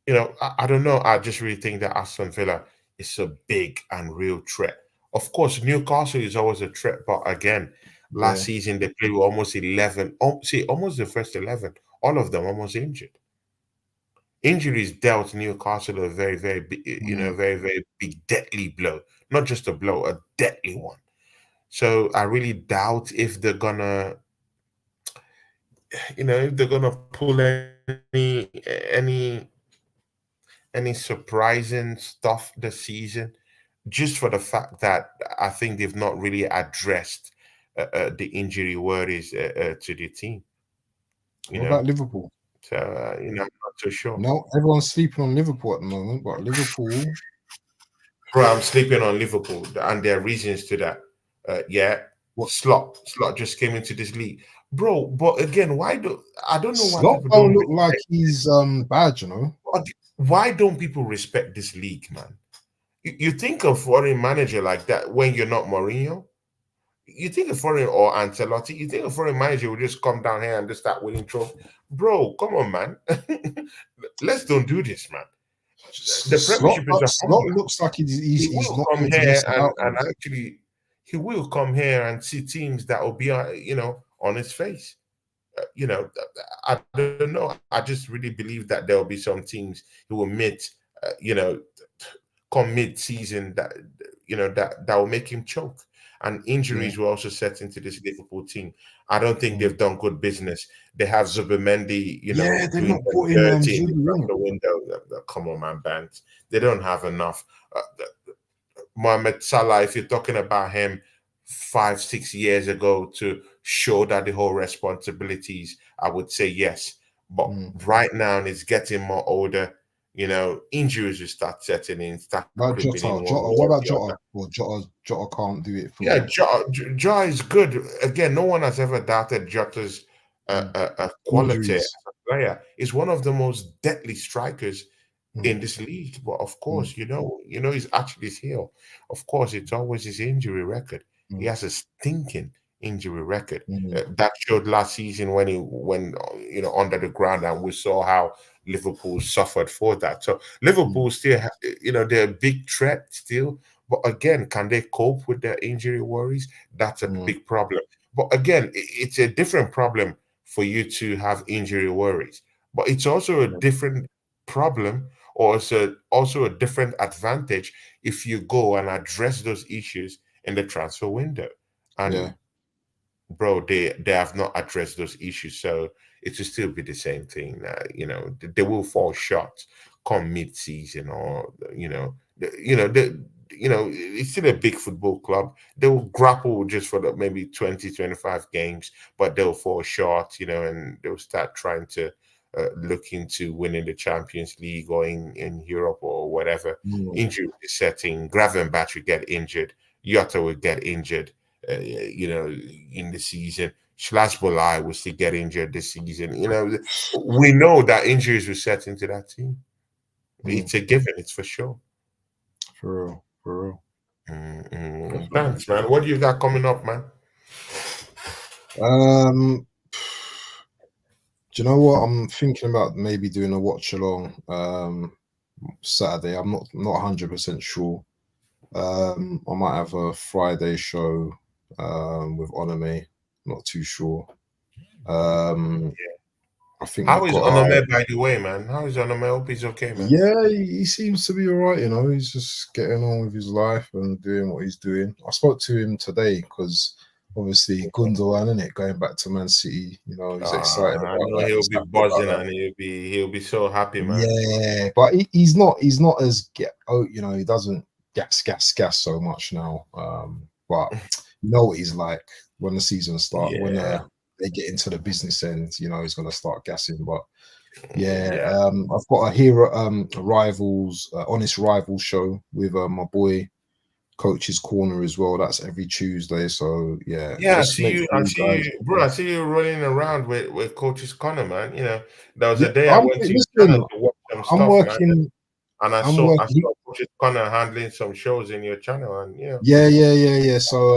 I don't know. I just really think that Aston Villa is a big and real threat. Of course, Newcastle is always a threat, but again, last Yeah. season they played with almost 11. See, almost the first 11, all of them almost injured. Injuries dealt Newcastle a very, very big, Mm. very, very big, deadly blow. Not just a blow, a deadly one. So I really doubt if they're gonna, if they're gonna pull any surprising stuff this season, just for the fact that I think they've not really addressed the injury worries to the team, you What know. about Liverpool? So, I'm not too sure. No, everyone's sleeping on Liverpool at the moment, but Liverpool, Bro, I'm sleeping on Liverpool, and there are reasons to that. Yeah, what slot just came into this league, bro. But again, I don't know why Slot people don't don't look like respect. he's bad, you know. Why don't people respect this league, man? You think of foreign manager like that when you're not Mourinho. You think a foreign or Ancelotti, you think a foreign manager will just come down here and just start winning trophies? Bro, come on, man. Let's don't do this, man. The Slot, Premiership is a Slot humbler. looks like He he's will not come here to here mess and about with. actually, he will come here and see teams that will be, on his face. I don't know. I just really believe that there will be some teams who will come mid-season that will make him choke. And Yeah. injuries will also set into this Liverpool team. I don't think Mm. they've done good business. They have Zubimendi, Yeah, they've doing not them brought in dirty in the Zubi in. transfer window. Come on, man, Banks. They don't have enough. Mohamed Salah, if you're talking about him 5, 6 years ago to show that the whole responsibilities, I would say yes. But Mm. right now, and it's getting more older, injuries will start setting in, start About creeping in Jota, one Jota. way What or about the Jota? other. Well, Jota can't do it for Yeah, me. Jota is good. Again, no one has ever doubted Jota's. a quality as Injuries. a player. He's one of the most deadly strikers Mm, in this league. But of mm, course, his Achilles heel. Of course, it's always his injury record. He mm, has a stinking injury record. mm, That showed last season when he went, under the ground, and we saw how Liverpool suffered for that. So mm, Liverpool still, they're a big threat still. But again, can they cope with their injury worries? That's a mm, big problem. But again, it's a different problem for you to have injury worries. But it's also a mm, different problem, or it's also a different advantage if you go and address those issues in the transfer window. yeah. And bro, they have not addressed those issues, so it will still be the same thing. They will fall short come mid-season, or it's still a big football club. They will grapple just for maybe 20, 25 games, but they'll fall short, and they'll start trying to look into winning the Champions League, or in Europe, or whatever. Mm, Injury is setting. Gravenberch will get injured. Yotta will get injured. In the season. Schlasbolai will still get injured this season. We know that injuries will set into that team. mm, It's a given. It's for sure. for real. For real. Definitely. Thanks, man. What do you got coming up, man? Um, do you know what? I'm thinking about maybe doing a watch along Saturday. I'm not 100% sure. I might have a Friday show with Onome. Not too sure. Um, I think How we've is got Onome, by the way, man? How is Onome? Hope he's okay, man. yeah, he seems to be all right. He's just getting on with his life and doing what he's doing. I spoke to him today because obviously Gundogan, isn't it, going back to Man City. He's excited I about know that. he'll He's be happy about buzzing, that. and he'll be so happy, man. Yeah, but he's not as he doesn't gas so much now. But you know what he's like when the season start when Yeah, they get into the business end. He's gonna start gassing. But yeah, yeah. I've got a hero rivals honest rival show with my boy Coach's Corner as well. That's every Tuesday. So yeah, Yeah, just make sure I you see guys. you, bro. I see you running around with Coach's Corner, man. There was Yeah, a day I went to your channel listen. to watch some I'm stuff, man, working. and I I'm saw I working. saw Coach's Corner handling some shows in your channel, and Yeah. So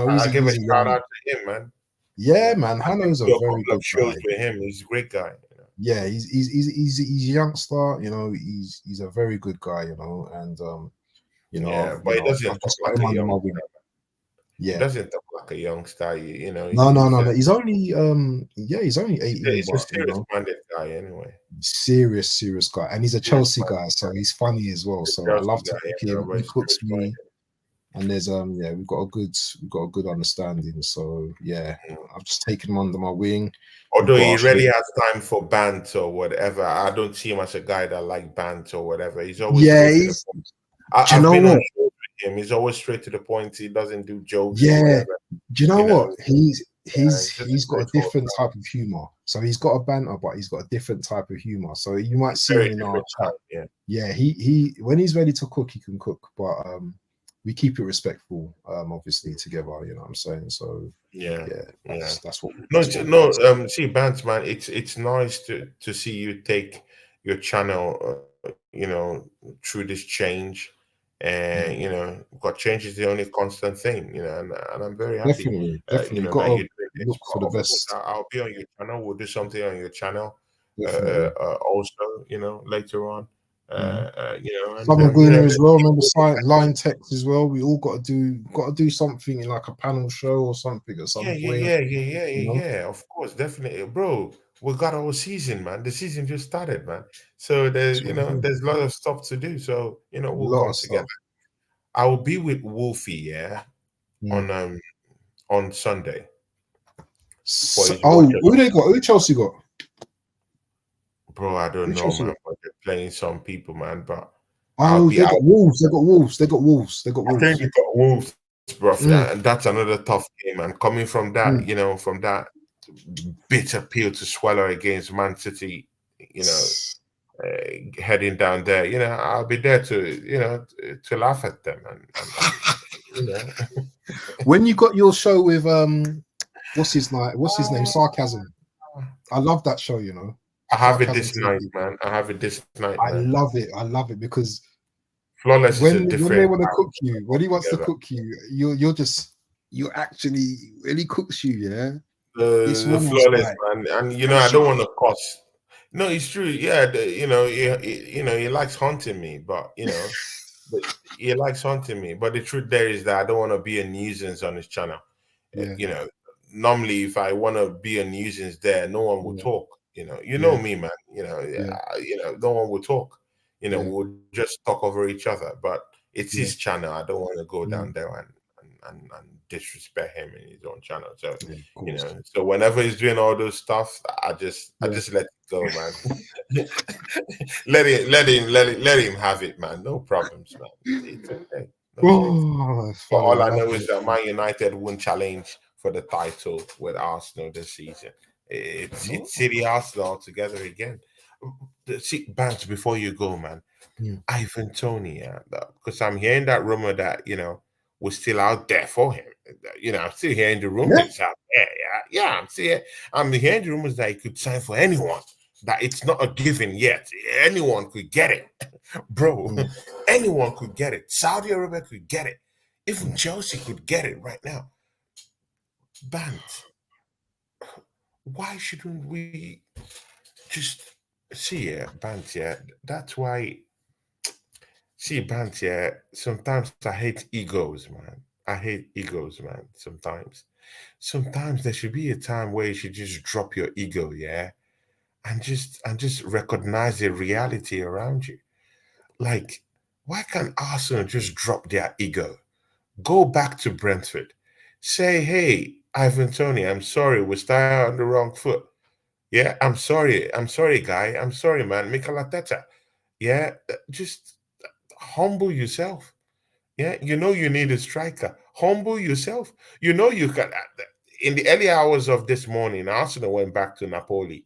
yeah, he's I give a he's a shout young. out to him, man. Yeah, Yeah, man. I did Hano's a do a very couple of good shows guy. with him. He's a great guy. Yeah, he's a youngster. He's a very good guy. And Yeah, but he I've doesn't talk just got like him a under my young. wing. He Yeah. doesn't talk like a youngster. No, no, He's no, a no. He's only he's only 18, he's a but serious-minded guy anyway. serious guy, and he's a Chelsea guy, Serious-minded so guy. he's funny as well. He's a So I Chelsea love to guy, cook him. but He he's cooks me, serious-minded. and there's yeah, we've got a good understanding. So yeah, I've just taken him under my wing. We've Although got he our show. rarely has time for bants or whatever, I don't see him as a guy that like bants or whatever. He's always Yeah, straight to the he's. point. Do you I've know been on what? shows with him. He's always straight to the point. He doesn't do jokes or Yeah. whatever. Do you know You what? know, He's he's just a he's got a straightforward different guy. type of humor. So he's got a banter, but he's got a different type of humor. So you might see Very him in our different chat. kind. Yeah, Yeah, he when he's ready to cook, he can cook. But we keep it respectful, obviously together. You know what I'm saying? So yeah, yeah, yeah. that's what No, that's what we no. got. See, Bant, man, it's nice to see you take your channel, through this change, and Mm, because change is the only constant thing, and I'm very happy, definitely got that to you're doing this. look for But the of course, best. I'll be on your channel. We'll do something on your channel, Definitely. also, later on, Mhm. and Summer Greener as let's well. keep Remember moving. line text as well. We all got to do something in like a panel show or something at Yeah, some yeah, point. yeah, yeah, yeah, You know, yeah, yeah. Of course, definitely, bro. We got our season, man. The season just started, man. So there's, that's what we do. there's a lot of stuff to do. So A we'll lot come of together. stuff. I will be with Wolfie, yeah, Mm. on Sunday for So, his watch oh, who along. they got? Who Chelsea got? Bro, I don't Who know, Chelsea man, got? but they're playing some people, man. But I'll Oh, be they got out. Wolves. They got Wolves. They got Wolves. They got I think Wolves. we got Wolves, bro, Mm, and that's another tough game. And coming from that, mm. from that bitter pill to swallow against Man City, heading down there, I'll be there to laugh at them, and you know, When you got your show with what's his name? Sarcasm. I love that show. You know, I have it Sarcasm this night, TV. man. I have it this night, I man. love it. I love it because Flawless is a when they different want to cook you, when he wants to together. cook you, you're actually when he cooks you, yeah. This The one was flawless like man, and I don't pressure. want to cuss. No, it's true. Yeah, he likes haunting me, but but he likes haunting me. But the truth there is that I don't want to be a nuisance on his channel. Uh, Yeah, You know, normally if I want to be a nuisance there, no one will yeah, talk. You know yeah, me, man. yeah, No one will talk. yeah, We'll just talk over each other. But it's his yeah, channel. I don't want to go down mm, there and disrespect him in his own channel. So yeah, of course. so whenever he's doing all those stuff, I Yeah. just let it go, man. Let him have it, man. No problems, man. It's okay. No stress. Oh, it's But funny. I all I love know is it. that Man United won't challenge for the title with Arsenal this season. No. It's City Arsenal together again. See, Bant, before you go, man, Mm. Ivan Tony, because I'm hearing that rumor that we're still out there for him. I'm still hearing the Yeah. rumors out there. Yeah, I'm hearing the rumors that he could sign for anyone. That it's not a given yet. Anyone could get it, bro. Mm. Anyone could get it. Saudi Arabia could get it. Even Mm. Chelsea could get it right now. Bant, why shouldn't we just see it, Bant? Yeah, that's why. See, Bant, yeah, sometimes I hate egos, man. I hate egos, man, sometimes. Sometimes there should be a time where you should just drop your ego, yeah, and just recognize the reality around you. Like, why can't Arsenal just drop their ego? Go back to Brentford. Say, hey, Ivan Tony, I'm sorry, we started on the wrong foot. Yeah, I'm sorry. I'm sorry, guy. I'm sorry, man. Mikel. Yeah, just humble yourself. Yeah, you need a striker. Humble yourself. You can. In the early hours of this morning, Arsenal went back to Napoli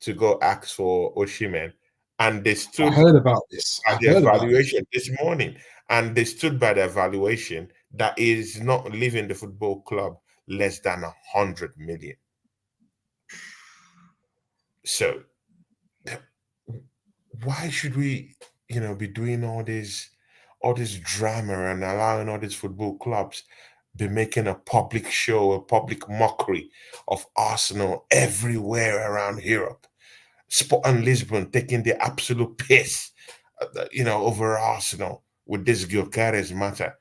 to go ask for Oshimen, and they I stood heard about this. by I their heard about this. valuation this morning, and they stood by their valuation that is not leaving the football club less than 100 million. So why should we be doing all this drama and allowing all these football clubs be making a public show, a public mockery of Arsenal everywhere around Europe? Sport and Lisbon taking the absolute piss over Arsenal with this Gyökeres matter.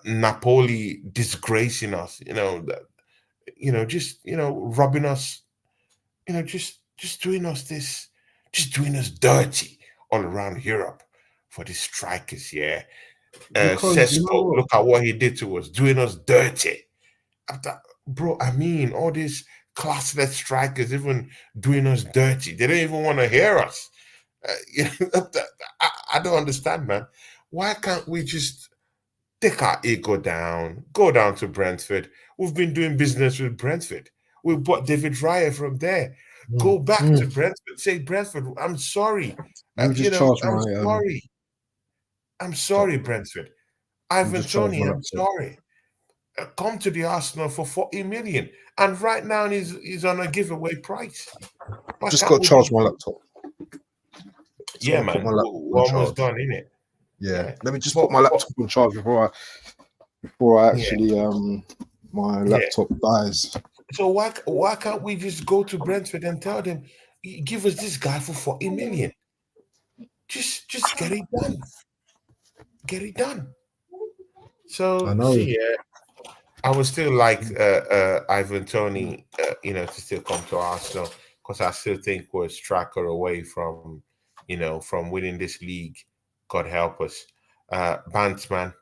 Napoli disgracing us, just robbing us, just doing us this, just doing us dirty all around Europe for the strikers. Yeah, Because you know Cesco, what? look at what he did to us, doing us dirty. After, bro, I mean, all these classless strikers even doing us dirty. They don't even want to hear us. I don't understand, man. Why can't we just take our ego down, go down to Brentford? We've been doing business with Brentford. We bought David Raya from there. Mm. Go back Mm. to Brentford. Say, Brentford, I'm sorry. Let me just charge I'm my sorry. I'm sorry, Brentford. let me Ivan just charge Tony, my I'm laptop. sorry. Come to the Arsenal for 40 million. And right now he's on a giveaway price. Why Just can't got to we charge just my laptop. Just got yeah, to put man. my laptop We're on almost charge. done, in it. Yeah. Yeah. Let me just But put my laptop on charge before I yeah, actually my yeah. laptop dies. So why can't we just go to Brentford and tell them, give us this guy for 40 million? Just get it done. Get it done. I So know. see, I would still like Ivan Tony, to still come to Arsenal because I still think we're a striker away from winning this league. God help us. Bant, man.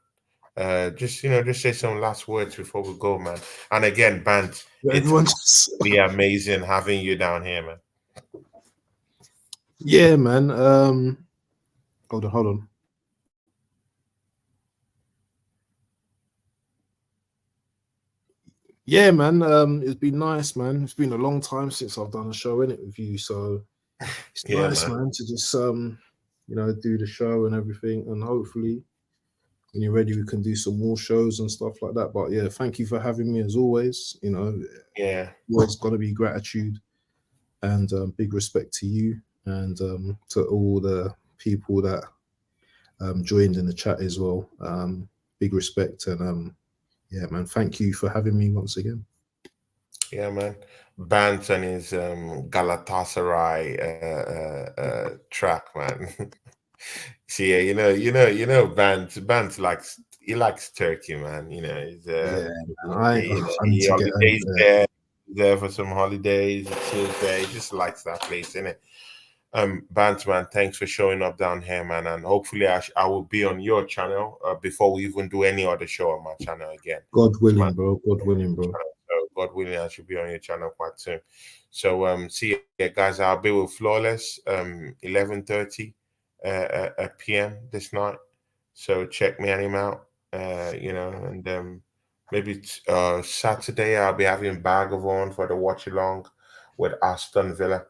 Just say some last words before we go, man. And again, Bant, it's Everyone just really amazing having you down here, man. yeah, man. Hold on. Yeah, man. It's been nice, man. It's been a long time since I've done a show in it with you, so it's Yeah, nice, man. man, to just do the show and everything, and hopefully when you're ready, we can do some more shows and stuff like that. But yeah, thank you for having me as always. Yeah. Always got to be gratitude. and big respect to you and to all the people that joined in the chat as well. Big respect and yeah, man. Thank you for having me once again. Yeah, man. Bant and his Galatasaray track, man. See, yeah, Bant likes he likes Turkey, man. He's Yeah, man. I need he to get holidays there for some holidays. He chills there. He just likes that place, innit? Bant, man, thanks for showing up down here, man, and hopefully I will be on your channel before we even do any other show on my channel again. God It's my willing, bro. God willing, bro. so God willing, I should be on your channel quite soon. So see you guys. I'll be with Flawless 11:30 p.m. this night. So check me and him out. And maybe Saturday I'll be having Bag of On for the watch along with Aston Villa.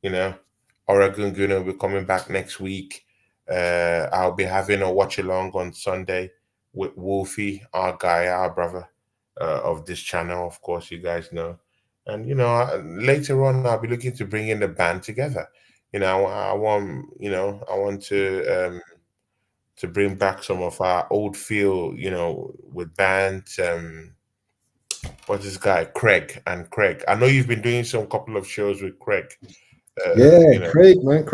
You know, Oregon Gunner will be coming back next week. I'll be having a watch along on Sunday with Wolfie, our guy, our brother of this channel. Of course, you guys know. And later on, I'll be looking to bring in the band together. I want I want to bring back some of our old feel. With bands. What's this guy, Craig and Craig? I know you've been doing some couple of shows with Craig. Yeah, Craig, man.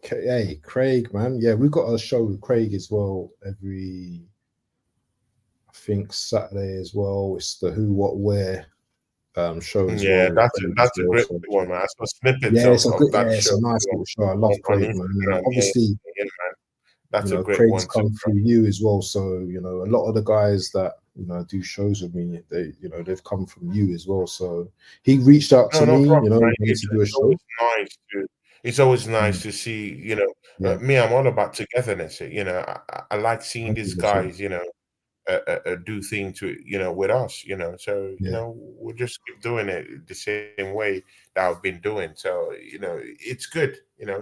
Hey, Craig, man. Yeah, we've got a show with Craig as well every, I think, Saturday as well. It's the Who, What, Where show as Yeah, well. that's a great one, man. I saw snippets Yeah, it's a good, of that yeah, it's show a nice little show. I love on Craig, man. And Instagram. obviously, Yeah, man. That's a great Craig's one too, come bro. through you as well. So a lot of the guys that do shows with me, they've come from you as well. So he reached out to No me, problem, man. wanted to do a show. It's always Mm, nice to see, yeah, me, I'm all about togetherness. I like seeing these 100%. guys, do things with us, so, Yeah, we'll just keep doing it the same way that I've been doing. So, it's good,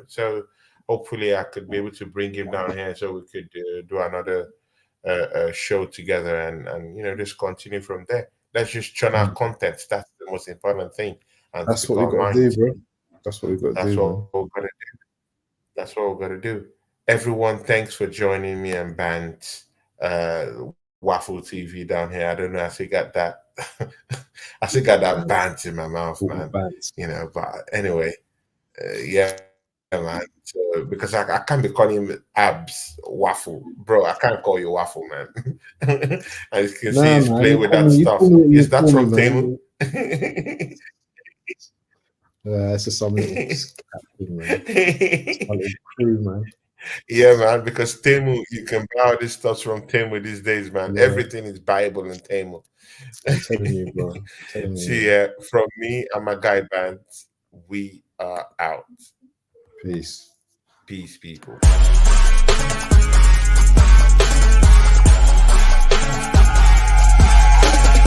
so hopefully I could be able to bring him down here so we could do another show together and just continue from there. Let's just churn mm. out content. That's the most important thing, and That's speak what we our got to do, minds. bro. That's what we got to That's do, what man. we're gonna that's what we're gonna do. Everyone, thanks for joining me and Bant Waffle TV down here. I don't know. I still got that. I still got that Man, Bant in my mouth, all the man. bands. But anyway, yeah, man. So, because I can't be calling him Abs Waffle, bro. I can't call you Waffle, man. As you can see, Nah, he's man, playing with that you call stuff. me what Is you that call me, from Temu? man. It's just some little cat thing, man. It's my little crew, man. Yeah, man, because Temu, you can buy all this stuff from Temu these days, man. Yeah, Everything is Bible in Temu. I'm telling you, bro. I'm telling you, See, man. from me and my guy band, we are out. Peace. Peace, people.